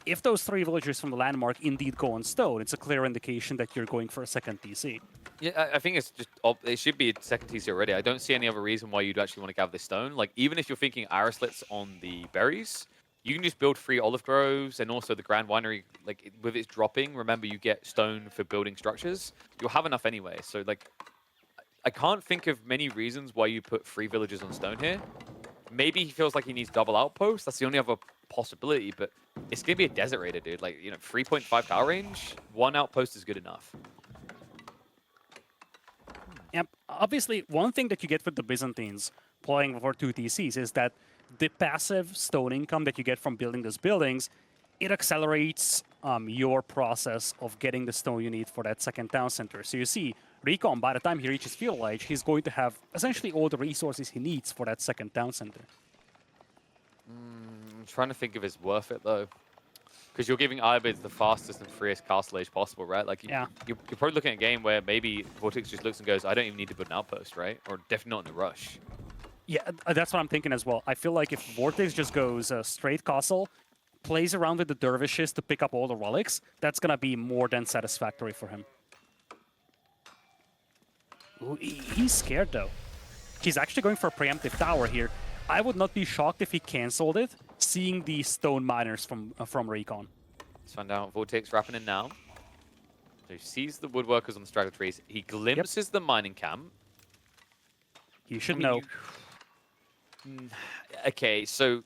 If those 3 villagers from the landmark indeed go on stone, it's a clear indication that you're going for a second TC. Yeah, I think it's just, it should be a second TC already. I don't see any other reason why you'd actually want to gather this stone. Even if you're thinking Irislets on the berries, you can just build 3 olive groves, and also the Grand Winery, like, with its dropping, remember, you get stone for building structures. You'll have enough anyway. So, like, I can't think of many reasons why you put 3 villages on stone here. Maybe he feels like he needs double outposts. That's the only other possibility, but it's going to be a Desert Raider, dude. Like, 3.5 tower range, 1 outpost is good enough. Yep. Obviously, one thing that you get with the Byzantines playing for 2 TCs is that the passive stone income that you get from building those buildings, it accelerates your process of getting the stone you need for that second town center. So you see, RecoN, by the time he reaches Field Age, he's going to have essentially all the resources he needs for that second town center. I'm trying to think if it's worth it, though. Because you're giving Ibex the fastest and freest castle age possible, right? Like, Yeah. you're probably looking at a game where maybe VortiX just looks and goes, I don't even need to build an outpost, right? Or definitely not in a rush. Yeah, that's what I'm thinking as well. I feel like if VortiX just goes straight castle, plays around with the dervishes to pick up all the relics, that's going to be more than satisfactory for him. Ooh, he's scared, though. He's actually going for a preemptive tower here. I would not be shocked if he cancelled it, seeing the stone miners from RecoN. Let's find out. VortiX wrapping in now. So he sees the woodworkers on the straggler trees. He glimpses the mining camp. He should know. Okay, so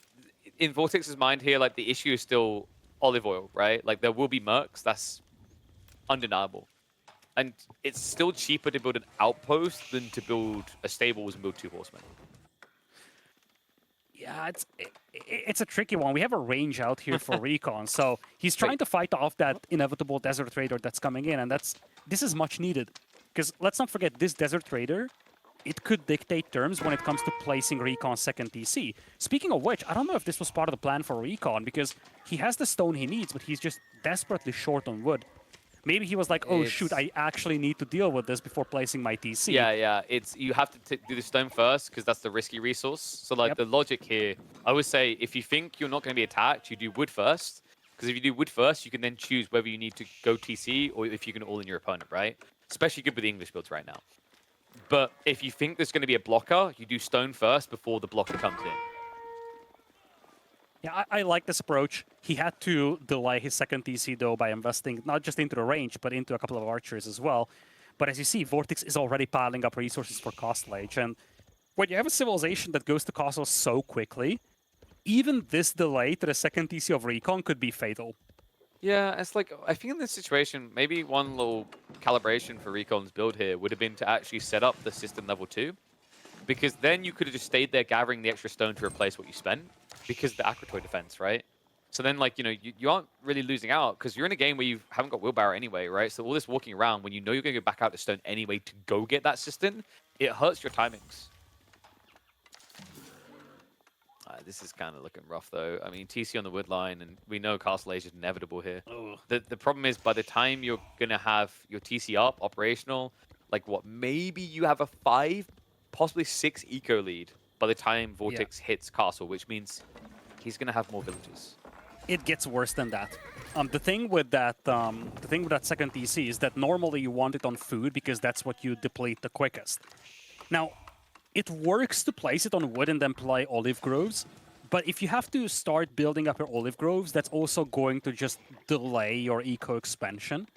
in VortiX's mind here, like, the issue is still olive oil, right? Like, there will be mercs. That's undeniable. And it's still cheaper to build an outpost than to build a stables and build 2 horsemen. Yeah, it's a tricky one. We have a range out here for RecoN, so he's trying to fight off that inevitable Desert Raider that's coming in, and this is much needed. Because let's not forget, this Desert Raider, it could dictate terms when it comes to placing RecoN's second TC. Speaking of which, I don't know if this was part of the plan for RecoN, because he has the stone he needs, but he's just desperately short on wood. Maybe he was like, oh, shoot, I actually need to deal with this before placing my TC. Yeah. You have to do the stone first, because that's the risky resource. So, like, the logic here, I would say, if you think you're not going to be attacked, you do wood first. Because if you do wood first, you can then choose whether you need to go TC or if you can all in your opponent, right? Especially good with the English builds right now. But if you think there's going to be a blocker, you do stone first before the blocker comes in. Yeah, I like this approach. He had to delay his second TC, though, by investing not just into the range, but into a couple of archers as well. But as you see, VortiX is already piling up resources for Castle Age. And when you have a civilization that goes to Castle so quickly, even this delay to the second TC of RecoN could be fatal. Yeah, it's like, I think in this situation, maybe one little calibration for RecoN's build here would have been to actually set up the system level 2. Because then you could have just stayed there gathering the extra stone to replace what you spent. Because the Akratoy defense, right? So then, like, you aren't really losing out because you're in a game where you haven't got wheelbarrow anyway, right? So all this walking around when you know you're going to go back out to stone anyway to go get that system, it hurts your timings. This is kind of looking rough, though. I mean, TC on the wood line, and we know Castle Age is inevitable here. The problem is, by the time you're going to have your TC up, operational, like, what, maybe you have a 5, possibly 6 eco lead by the time VortiX hits Castle, which means he's going to have more villages. It gets worse than that. The thing with that second TC is that normally you want it on food because that's what you deplete the quickest. Now, it works to place it on wood and then play olive groves, but if you have to start building up your olive groves, that's also going to just delay your eco expansion.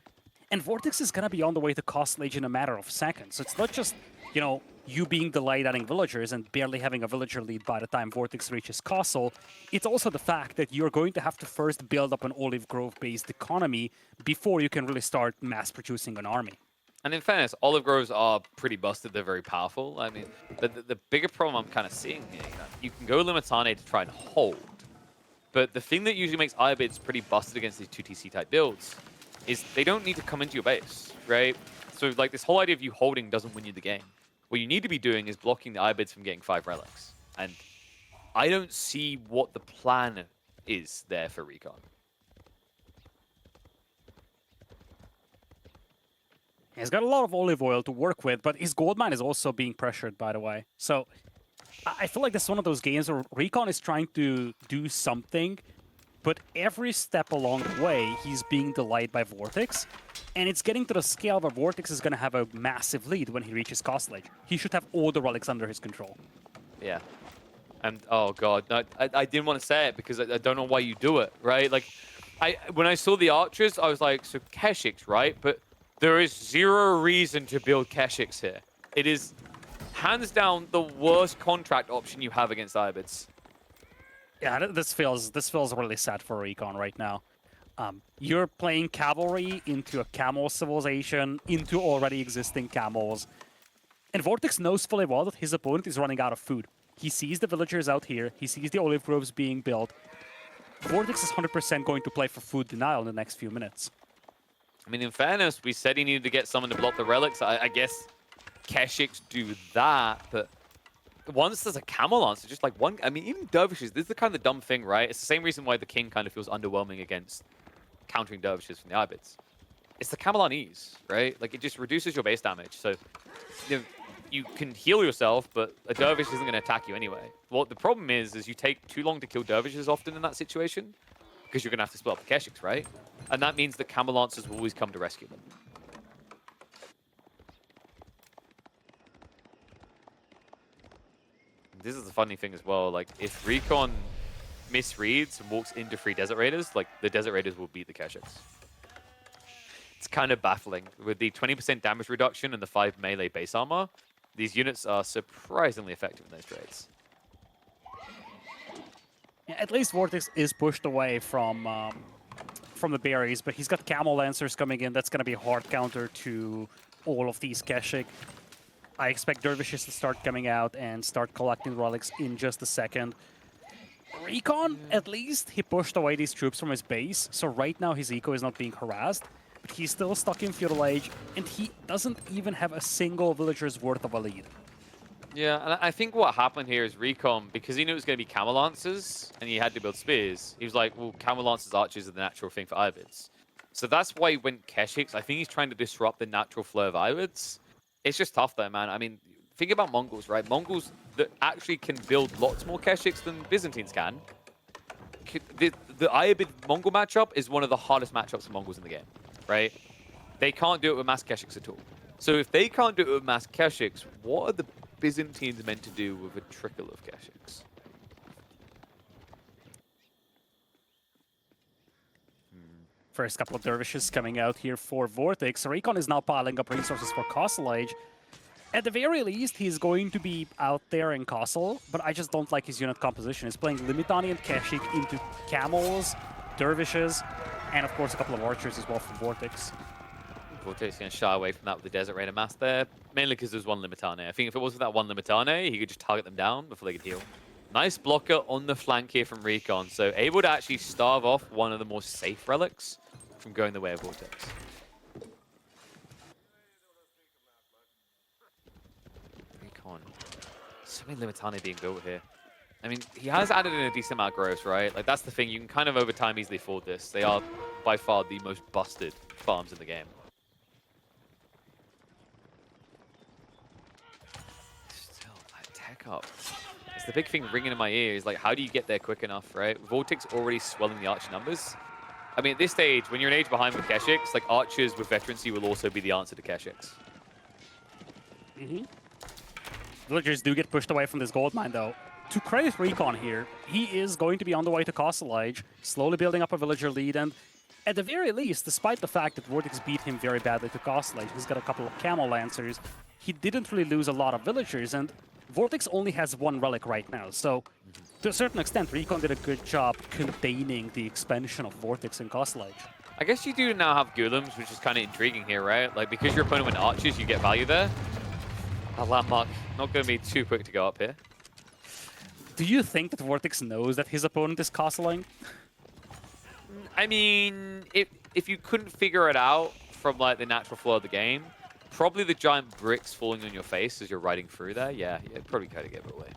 And VortiX is going to be on the way to Castle Age in a matter of seconds. So it's not just, you being delayed adding villagers and barely having a villager lead by the time VortiX reaches Castle. It's also the fact that you're going to have to first build up an olive grove-based economy before you can really start mass-producing an army. And in fairness, olive groves are pretty busted. They're very powerful. I mean, the bigger problem I'm kind of seeing here, you can go Limitane to try and hold. But the thing that usually makes Ibex pretty busted against these 2 TC type builds is they don't need to come into your base, right? So, like, this whole idea of you holding doesn't win you the game. What you need to be doing is blocking the Ibex from getting 5 relics. And I don't see what the plan is there for RecoN. He's got a lot of olive oil to work with, but his gold mine is also being pressured, by the way. So I feel like this is one of those games where RecoN is trying to do something, but every step along the way, he's being delayed by VortiX. And it's getting to the scale where VortiX is going to have a massive lead when he reaches Castle Age. He should have all the relics under his control. Yeah. And oh god, no, I didn't want to say it because I don't know why you do it, right? Like, when I saw the archers, I was like, so Keshiks, right? But there is zero reason to build Keshiks here. It is hands down the worst contract option you have against Ibids. Yeah, this feels really sad for RecoN right now. You're playing cavalry into a camel civilization, into already existing camels. And VortiX knows fully well that his opponent is running out of food. He sees the villagers out here, he sees the olive groves being built. VortiX is 100% going to play for food denial in the next few minutes. I mean, in fairness, we said he needed to get someone to block the relics. I guess Keshiks do that, but once there's a camel answer, just like one... I mean, even dervishes, this is the kind of dumb thing, right? It's the same reason why the king kind of feels underwhelming against countering dervishes from the Ibids. It's the camel on ease, right? Like, it just reduces your base damage. So, you can heal yourself, but a dervish isn't going to attack you anyway. What the problem is you take too long to kill dervishes often in that situation, because you're going to have to split up the Keshiks, right? And that means that camel lancers will always come to rescue them. This is the funny thing as well. Like, if RecoN misreads and walks into free Desert Raiders, like, the Desert Raiders will beat the Keshiks. It's kind of baffling. With the 20% damage reduction and the 5 melee base armor, these units are surprisingly effective in those trades. Yeah, at least VortiX is pushed away from the berries, but he's got Camel Lancers coming in. That's going to be a hard counter to all of these Keshik. I expect Dervishes to start coming out and start collecting relics in just a second. RecoN, at least, he pushed away these troops from his base, so right now his eco is not being harassed, but he's still stuck in Feudal Age, and he doesn't even have a single villager's worth of a lead. Yeah, and I think what happened here is RecoN, because he knew it was going to be Camel Lancers, and he had to build spears, he was like, well, Camel Lancers archers are the natural thing for Ibids. So that's why he went Keshiks. I think he's trying to disrupt the natural flow of Ibids. It's just tough though, man. I mean, think about Mongols, right? Mongols that actually can build lots more Keshiks than Byzantines can. The Ibid-Mongol matchup is one of the hardest matchups for Mongols in the game, right? They can't do it with mass Keshiks at all. So if they can't do it with mass Keshiks, what are the Byzantines meant to do with a trickle of Keshiks? First couple of dervishes coming out here for VortiX. RecoN is now piling up resources for Castle Age. At the very least, he's going to be out there in Castle, but I just don't like his unit composition. He's playing Limitani and Keshik into Camels, Dervishes, and of course a couple of archers as well from VortiX. VortiX going to shy away from that with the Desert Raider mass there, mainly because there's one Limitane. I think if it wasn't that one Limitane, he could just target them down before they could heal. Nice blocker on the flank here from RecoN, so able to actually starve off one of the more safe relics from going the way of VortiX. RecoN. So many Limitane being built here. I mean, he has added in a decent amount of growth, right? Like, that's the thing. You can kind of, over time, easily afford this. They are, by far, the most busted farms in the game. Still, that tech up. It's the big thing ringing in my ear is, like, how do you get there quick enough, right? VortiX already swelling the archer numbers. I mean, at this stage, when you're an age behind with Keshiks, like, archers with veterancy will also be the answer to Keshiks. Villagers do get pushed away from this gold mine, though. To credit RecoN here, he is going to be on the way to Castle Age, slowly building up a villager lead, and at the very least, despite the fact that VortiX beat him very badly to Castle Age, he's got a couple of Camel Lancers, he didn't really lose a lot of villagers, and VortiX only has one relic right now, so to a certain extent, RecoN did a good job containing the expansion of VortiX in Castle Age. I guess you do now have golems, which is kind of intriguing here, right? Like, because your opponent went archers, you get value there. A landmark, not going to be too quick to go up here. Do you think that VortiX knows that his opponent is castling? I mean, if you couldn't figure it out from, like, the natural flow of the game, probably the giant bricks falling on your face as you're riding through there, yeah, probably kind of gave it away.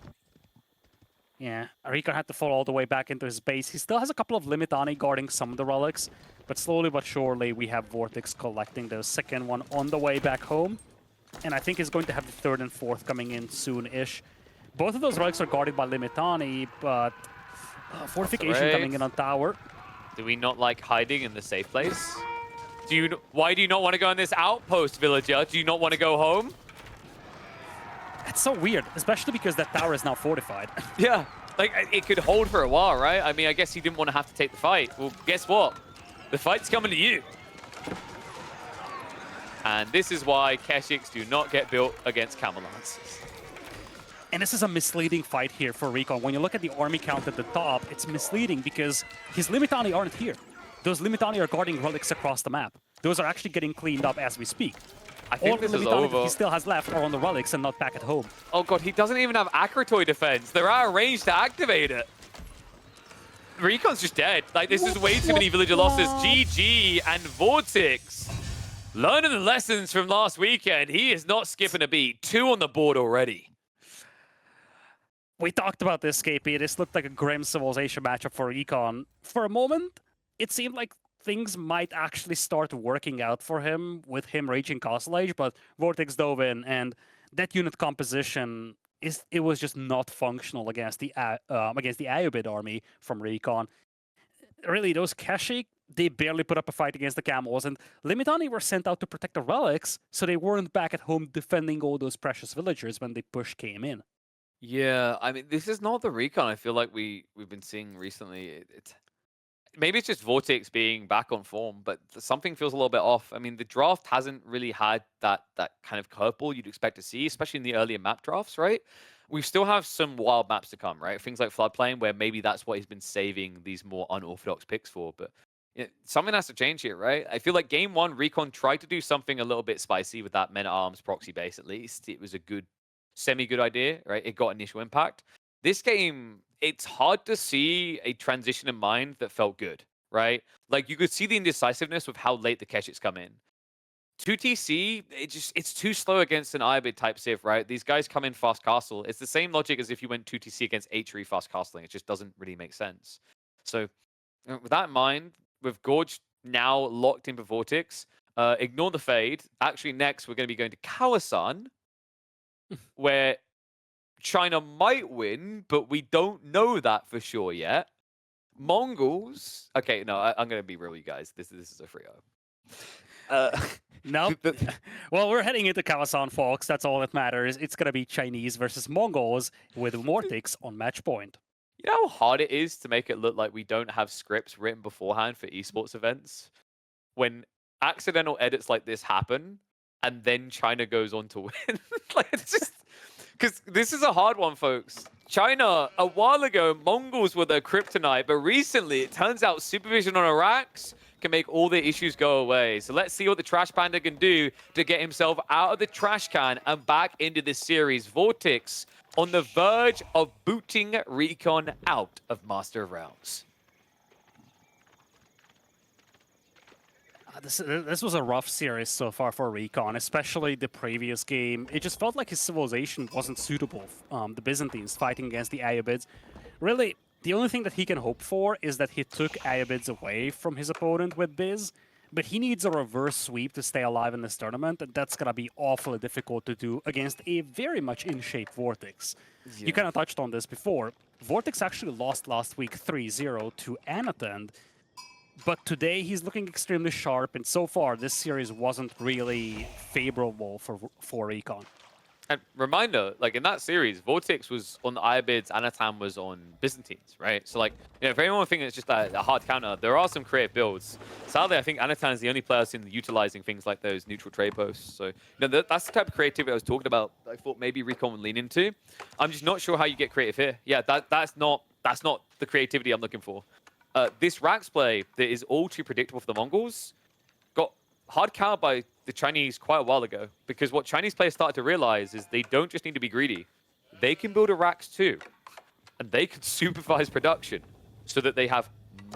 Yeah, RecoN had to fall all the way back into his base. He still has a couple of Limitani guarding some of the relics, but slowly but surely we have VortiX collecting the second one on the way back home. And I think he's going to have the third and fourth coming in soon-ish. Both of those relics are guarded by Limitani, but fortification coming in on tower. Do we not like hiding in the safe place? Why do you not want to go in this outpost, villager? Do you not want to go home? It's so weird, especially because that tower is now fortified. Yeah, like it could hold for a while, right? I mean, I guess he didn't want to have to take the fight. Well, guess what? The fight's coming to you. And this is why Keshiks do not get built against Camel Lancers. And this is a misleading fight here for RecoN. When you look at the army count at the top, it's misleading because his Limitani aren't here. Those Limitani are guarding relics across the map. Those are actually getting cleaned up as we speak. I think all this the is Limitani over. that he still has left are on the relics and not back at home. Oh god, he doesn't even have Akratoy defense. They're out of range to activate it. RecoN's just dead. Like, this is way too many villager losses. GG and VortiX. Learning the lessons from last weekend. He is not skipping a beat. 2 on the board already. We talked about this, KP. This looked like a grim Civilization matchup for RecoN. For a moment, it seemed like things might actually start working out for him with him reaching Castle Age, but VortiX dove in, and that unit composition it was just not functional against the AOE IV army from RecoN. Really, those Keshik, they barely put up a fight against the Camels, and Limitani were sent out to protect the relics, so they weren't back at home defending all those precious villagers when the push came in. Yeah, I mean, this is not the RecoN I feel like we've been seeing recently. Maybe it's just VortiX being back on form, but something feels a little bit off. I mean, the draft hasn't really had that kind of curveball you'd expect to see, especially in the earlier map drafts, right? We still have some wild maps to come, right? Things like Floodplain, where maybe that's what he's been saving these more unorthodox picks for. But something has to change here, right? I feel like game 1, RecoN tried to do something a little bit spicy with that Men-at-Arms proxy base, at least. It was a good, semi-good idea, right? It got initial impact. This game, it's hard to see a transition in mind that felt good, right? Like, you could see the indecisiveness with how late the Keshiks come in. 2TC, it's too slow against an Iobid type Civ, right? These guys come in fast castle. It's the same logic as if you went 2TC against H3 fast castling. It just doesn't really make sense. So, with that in mind, with Gorge now locked in for VortiX, ignore the fade. Actually, next, we're going to be going to Kawasan, where China might win, but we don't know that for sure yet. Mongols. Okay, no, I'm going to be real, with you guys. This is a 3-0. No. Well, we're heading into Kawasan, folks. That's all that matters. It's going to be Chinese versus Mongols with VortiX on match point. You know how hard it is to make it look like we don't have scripts written beforehand for esports events? When accidental edits like this happen, and then China goes on to win. Like, it's just... Because this is a hard one, folks. China, a while ago, Mongols were their kryptonite, but recently it turns out supervision on Iraqs can make all the issues go away. So let's see what the Trash Panda can do to get himself out of the trash can and back into this series. VortiX on the verge of booting RecoN out of Master of Realms. This was a rough series so far for RecoN, especially the previous game. It just felt like his civilization wasn't suitable. The Byzantines fighting against the Ayyubids. Really, the only thing that he can hope for is that he took Ayyubids away from his opponent with Biz, but he needs a reverse sweep to stay alive in this tournament, and that's going to be awfully difficult to do against a very much in-shape VortiX. Yeah. You kind of touched on this before. VortiX actually lost last week 3-0 to Anatend, but today he's looking extremely sharp, and so far this series wasn't really favorable for RecoN. And reminder, like in that series, VortiX was on the Ayyubids, Anatan was on Byzantines, right? So like, you know, if anyone thinks it's just a hard counter, there are some creative builds. Sadly, I think Anatan is the only player I've seen utilizing things like those neutral trade posts. So, you know, that's the type of creativity I was talking about. I thought maybe RecoN would lean into. I'm just not sure how you get creative here. Yeah, that's not the creativity I'm looking for. This Rax play that is all too predictable for the Mongols got hard countered by the Chinese quite a while ago, because what Chinese players started to realize is they don't just need to be greedy. They can build a Rax too, and they can supervise production so that they have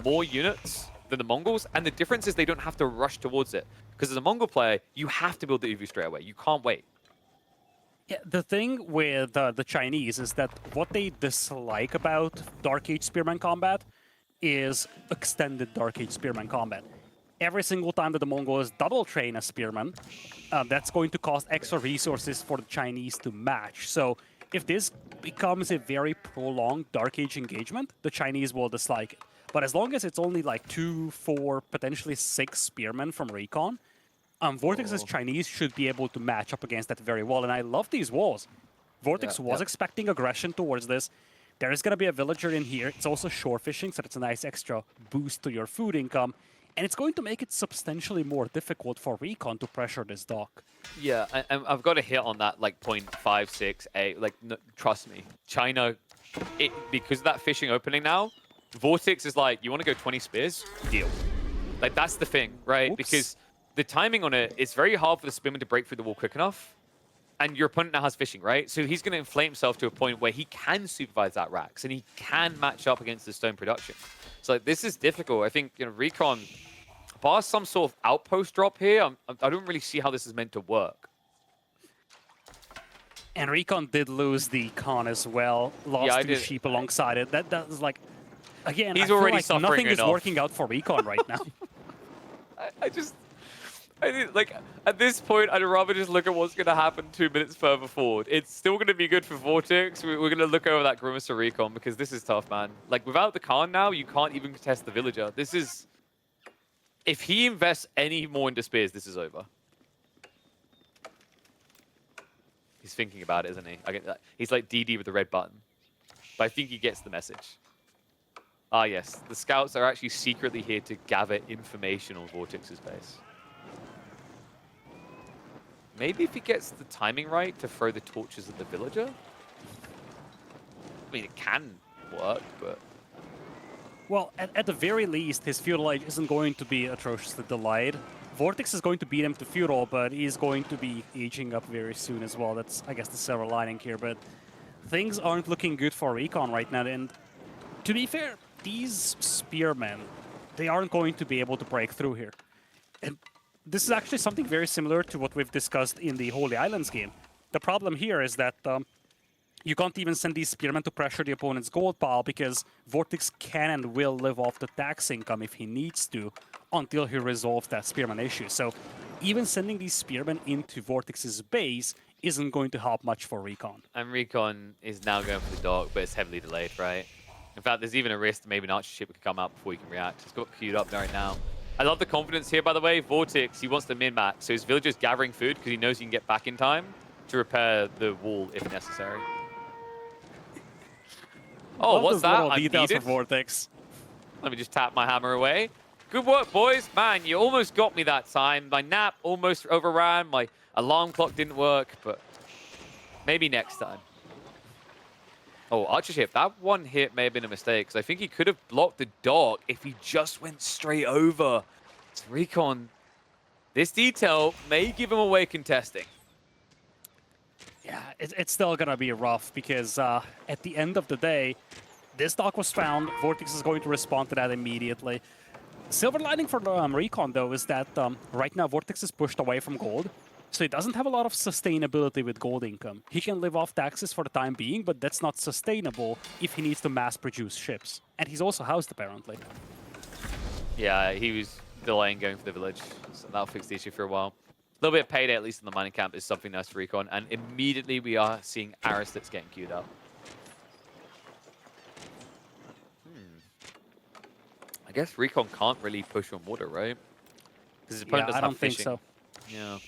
more units than the Mongols, and the difference is they don't have to rush towards it. Because as a Mongol player, you have to build the UV straight away. You can't wait. Yeah, the thing with the Chinese is that what they dislike about Dark Age Spearman combat is extended Dark Age Spearman combat. Every single time that the Mongols double train a Spearman, that's going to cost extra resources for the Chinese to match. So if this becomes a very prolonged Dark Age engagement, the Chinese will dislike it. But as long as it's only like 2, 4, potentially 6 Spearmen from RecoN, VortiX's Chinese should be able to match up against that very well. And I love these walls. VortiX was yeah. expecting aggression towards this. There is going to be a villager in here. It's also shore fishing, so it's a nice extra boost to your food income. And it's going to make it substantially more difficult for RecoN to pressure this dock. Yeah, and I've got to hit on that like 0.568. Like, no, trust me, China, because of that fishing opening now, VortiX is like, you want to go 20 spears? Deal. Like, that's the thing, right? Oops. Because the timing on it, it's very hard for the spearman to break through the wall quick enough. And your opponent now has fishing, right? So he's going to inflate himself to a point where he can supervise that racks and he can match up against the stone production. So like, this is difficult. I think, you know, RecoN, bar some sort of outpost drop here, I don't really see how this is meant to work. And RecoN did lose the con as well. Lost two sheep alongside it. That was like, again, he's I feel already like suffering nothing enough. is working out for RecoN right now. Like, at this point, I'd rather just look at what's going to happen 2 minutes further forward. It's still going to be good for VortiX. We're going to look over that Grimace to RecoN because this is tough, man. Like, without the Khan now, you can't even contest the Villager. This is... If he invests any more into spears, this is over. He's thinking about it, isn't he? I get that. He's like DD with the red button. But I think he gets the message. Ah, yes. The scouts are actually secretly here to gather information on VortiX's base. Maybe if he gets the timing right to throw the torches at the villager? I mean, it can work, but... Well, at the very least, his feudal age isn't going to be atrociously delayed. VortiX is going to beat him to feudal, but he's going to be aging up very soon as well. That's, I guess, the silver lining here, but things aren't looking good for RecoN right now, and to be fair, these spearmen, they aren't going to be able to break through here. And this is actually something very similar to what we've discussed in the Holy Islands game. The problem here is that you can't even send these spearmen to pressure the opponent's gold pile because VortiX can and will live off the tax income if he needs to until he resolves that spearman issue. So even sending these spearmen into VortiX's base isn't going to help much for RecoN. And RecoN is now going for the dock, but it's heavily delayed, right? In fact, there's even a risk that maybe an archer ship could come out before you can react. It's got queued up right now. I love the confidence here, by the way. VortiX, he wants the min-max, so his villager's gathering food because he knows he can get back in time to repair the wall if necessary. Oh, what's that? Little details needed. for VortiX. Let me just tap my hammer away. Good work, boys. Man, you almost got me that time. My nap almost overran. My alarm clock didn't work, but maybe next time. Oh, archer ship. That one hit may have been a mistake, because I think he could have blocked the dock if he just went straight over. So RecoN, this detail may give him away contesting. Yeah, it's still going to be rough because at the end of the day, this dock was found. VortiX is going to respond to that immediately. Silver lining for RecoN, though, is that right now VortiX is pushed away from gold. So he doesn't have a lot of sustainability with gold income. He can live off taxes for the time being, but that's not sustainable if he needs to mass-produce ships. And he's also housed, apparently. Yeah, he was delaying going for the village, so that'll fix the issue for a while. A little bit of payday, at least in the mining camp, is something nice for RecoN, and immediately we are seeing Aristids getting queued up. I guess RecoN can't really push on water, right? Because his opponent doesn't have fishing. I don't think so. Yeah.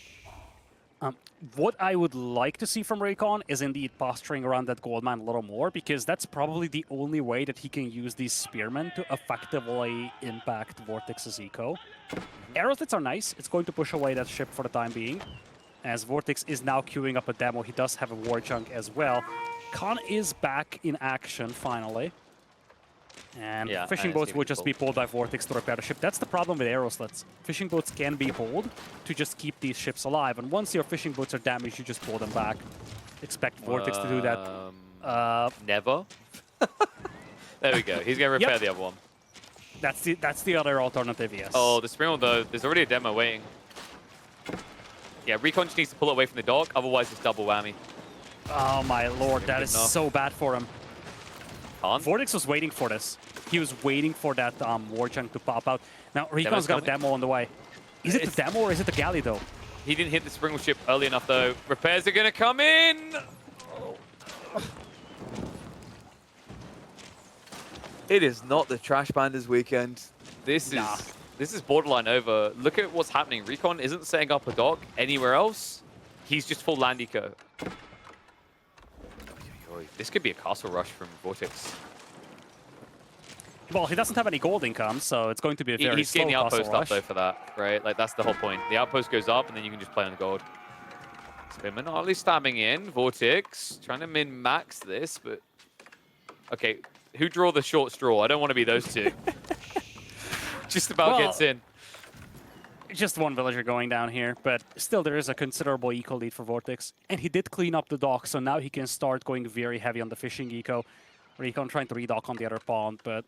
What I would like to see from RecoN is indeed posturing around that gold mine a little more, because that's probably the only way that he can use these spearmen to effectively impact VortiX's eco. Aeroslids are nice. It's going to push away that ship for the time being. As VortiX is now queuing up a demo, he does have a war chunk as well. Khan is back in action, finally. And yeah, fishing boats will just be pulled by VortiX to repair the ship. That's the problem with aeroslits. Fishing boats can be pulled to just keep these ships alive. And once your fishing boats are damaged, you just pull them back. Expect VortiX to do that. Never. There we go. He's going to repair the other one. That's the other alternative, yes. Oh, the Spring, though, there's already a demo waiting. Yeah, RecoN just needs to pull away from the dock. Otherwise, it's double whammy. Oh, my lord. That is so bad for him. VortiX was waiting for this. He was waiting for that war chunk to pop out. Now, RecoN's got a demo on the way. Is it the demo or is it the galley, though? He didn't hit the Springle ship early enough, though. Repairs are going to come in! It is not the Trash Banders weekend. This is borderline over. Look at what's happening. RecoN isn't setting up a dock anywhere else. He's just full land eco. this could be a castle rush from VortiX. Well, he doesn't have any gold income, so it's going to be a very He's slow getting the outpost castle up rush. though for that, right? Like that's the whole point. The outpost goes up and then you can just play on the gold. Spinman hardly stabbing in. VortiX trying to min-max this, but okay. Who draw the short straw? I don't want to be those two. Just about gets in. Just one villager going down here, but still there is a considerable eco lead for VortiX. And he did clean up the dock, so now he can start going very heavy on the fishing eco. RecoN trying to redock on the other pond, but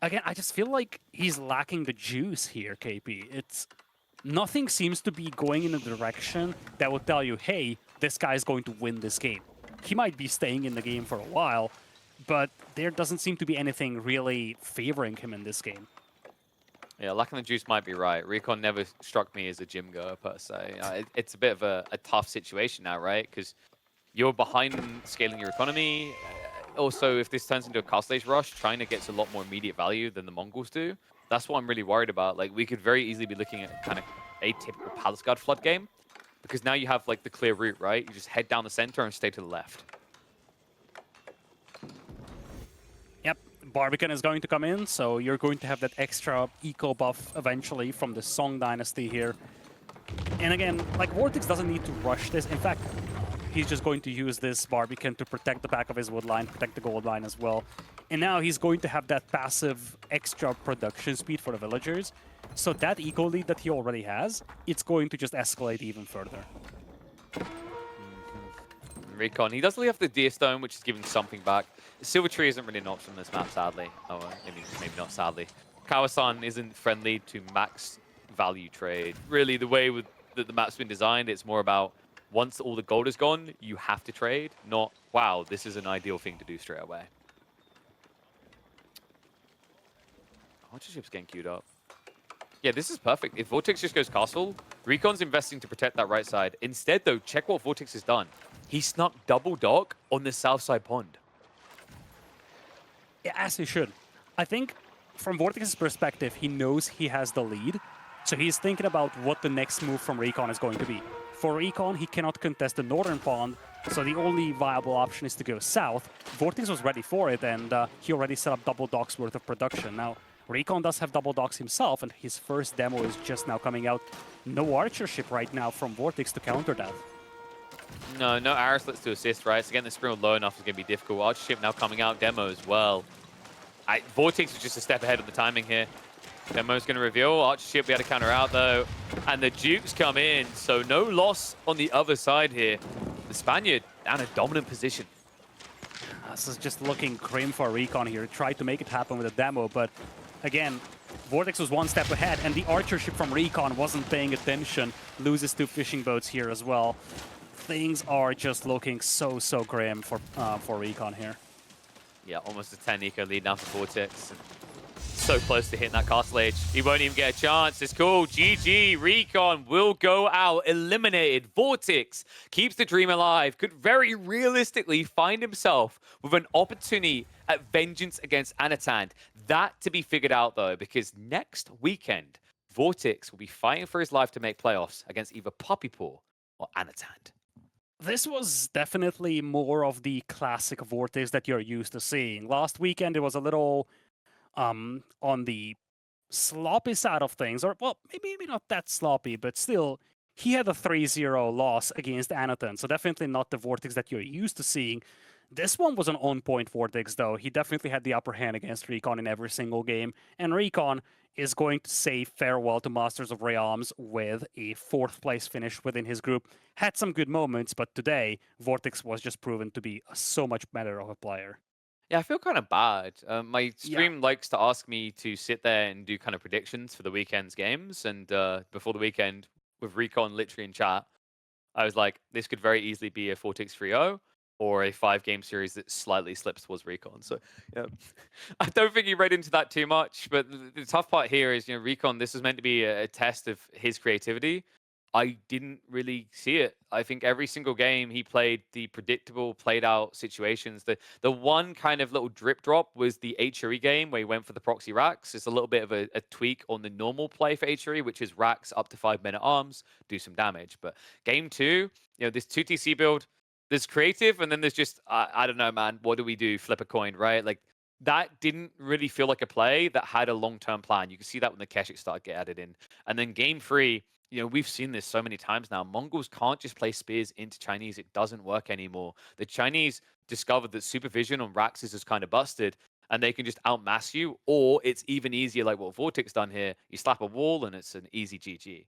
again, I just feel like he's lacking the juice here, KP. Nothing seems to be going in a direction that would tell you, hey, this guy's going to win this game. He might be staying in the game for a while, but there doesn't seem to be anything really favoring him in this game. Yeah, lacking the juice might be right. RecoN never struck me as a gym goer per se. It's a bit of a tough situation now, right? Because you're behind scaling your economy. Also, if this turns into a castle age rush, China gets a lot more immediate value than the Mongols do. That's what I'm really worried about. Like, we could very easily be looking at kind of a typical Palace Guard flood game. Because now you have, like, the clear route, right? You just head down the center and stay to the left. Yep, Barbican is going to come in, so you're going to have that extra eco buff eventually from the Song Dynasty here. And again, like, VortiX doesn't need to rush this. In fact, he's just going to use this Barbican to protect the back of his wood line, protect the gold line as well. And now he's going to have that passive extra production speed for the villagers. So that eco lead that he already has, it's going to just escalate even further. RecoN, he does really have the Deer Stone, which is giving something back. Silver Tree isn't really an option on this map, sadly. Oh, maybe not sadly. Kawasan isn't friendly to max value trade. Really, the way that the map's been designed, it's more about once all the gold is gone, you have to trade, not, wow, this is an ideal thing to do straight away. Archer ship's getting queued up. Yeah, this is perfect. If VortiX just goes castle, RecoN's investing to protect that right side. Instead, though, check what VortiX has done. He snuck double dock on the south side pond. Yeah, as he should. I think from VortiX's perspective, he knows he has the lead, so he's thinking about what the next move from RecoN is going to be. For RecoN, he cannot contest the northern pond, so the only viable option is to go south. VortiX was ready for it, and he already set up double docks worth of production. Now, RecoN does have double docks himself, and his first demo is just now coming out. No archer ship right now from VortiX to counter that. No Arislets to assist, right? So getting the sprint low enough is going to be difficult. Archer ship now coming out, demo as well. VortiX was just a step ahead of the timing here. Demo's going to reveal. Archer ship be able to counter out, though. And the Dukes come in, so no loss on the other side here. The Spaniard down a dominant position. This is just looking grim for RecoN here. Tried to make it happen with a demo, but again, VortiX was one step ahead, and the archer ship from RecoN wasn't paying attention. Loses 2 fishing boats here as well. Things are just looking so grim for RecoN here. Yeah, almost a 10 eco lead now for VortiX. So close to hitting that castle age. He won't even get a chance. It's cool. GG. RecoN will go out eliminated. VortiX keeps the dream alive. Could very realistically find himself with an opportunity at vengeance against Anatan. That to be figured out, though, because next weekend, VortiX will be fighting for his life to make playoffs against either Puppypaw or Anatan. This was definitely more of the classic VortiX that you're used to seeing. Last weekend, it was a little on the sloppy side of things, or well, maybe not that sloppy, but still, he had a 3-0 loss against Anatan, so definitely not the VortiX that you're used to seeing. This one was an on-point VortiX, though. He definitely had the upper hand against RecoN in every single game, and RecoN is going to say farewell to Masters of Realms with a 4th place finish within his group. Had some good moments, but today, VortiX was just proven to be so much better of a player. Yeah, I feel kind of bad. My stream likes to ask me to sit there and do kind of predictions for the weekend's games. And before the weekend, with RecoN literally in chat, I was like, this could very easily be a VortiX 3-0 or a 5-game series that slightly slips towards RecoN. So yeah, I don't think he read into that too much. But the tough part here is, RecoN, this is meant to be a test of his creativity. I didn't really see it. I think every single game he played the predictable, played out situations. The one kind of little drip drop was the HRE game where he went for the proxy racks. It's a little bit of a tweak on the normal play for HRE, which is racks up to 5 men at arms, do some damage. But game 2, this 2TC build, there's creative, and then there's just I don't know, man. What do we do? Flip a coin, right? Like that didn't really feel like a play that had a long-term plan. You can see that when the Keshic started get added in, and then game three. We've seen this so many times now. Mongols can't just play spears into Chinese. It doesn't work anymore. The Chinese discovered that supervision on Raxes is kind of busted, and they can just outmass you, or it's even easier, like what VortiX done here. You slap a wall, and it's an easy GG.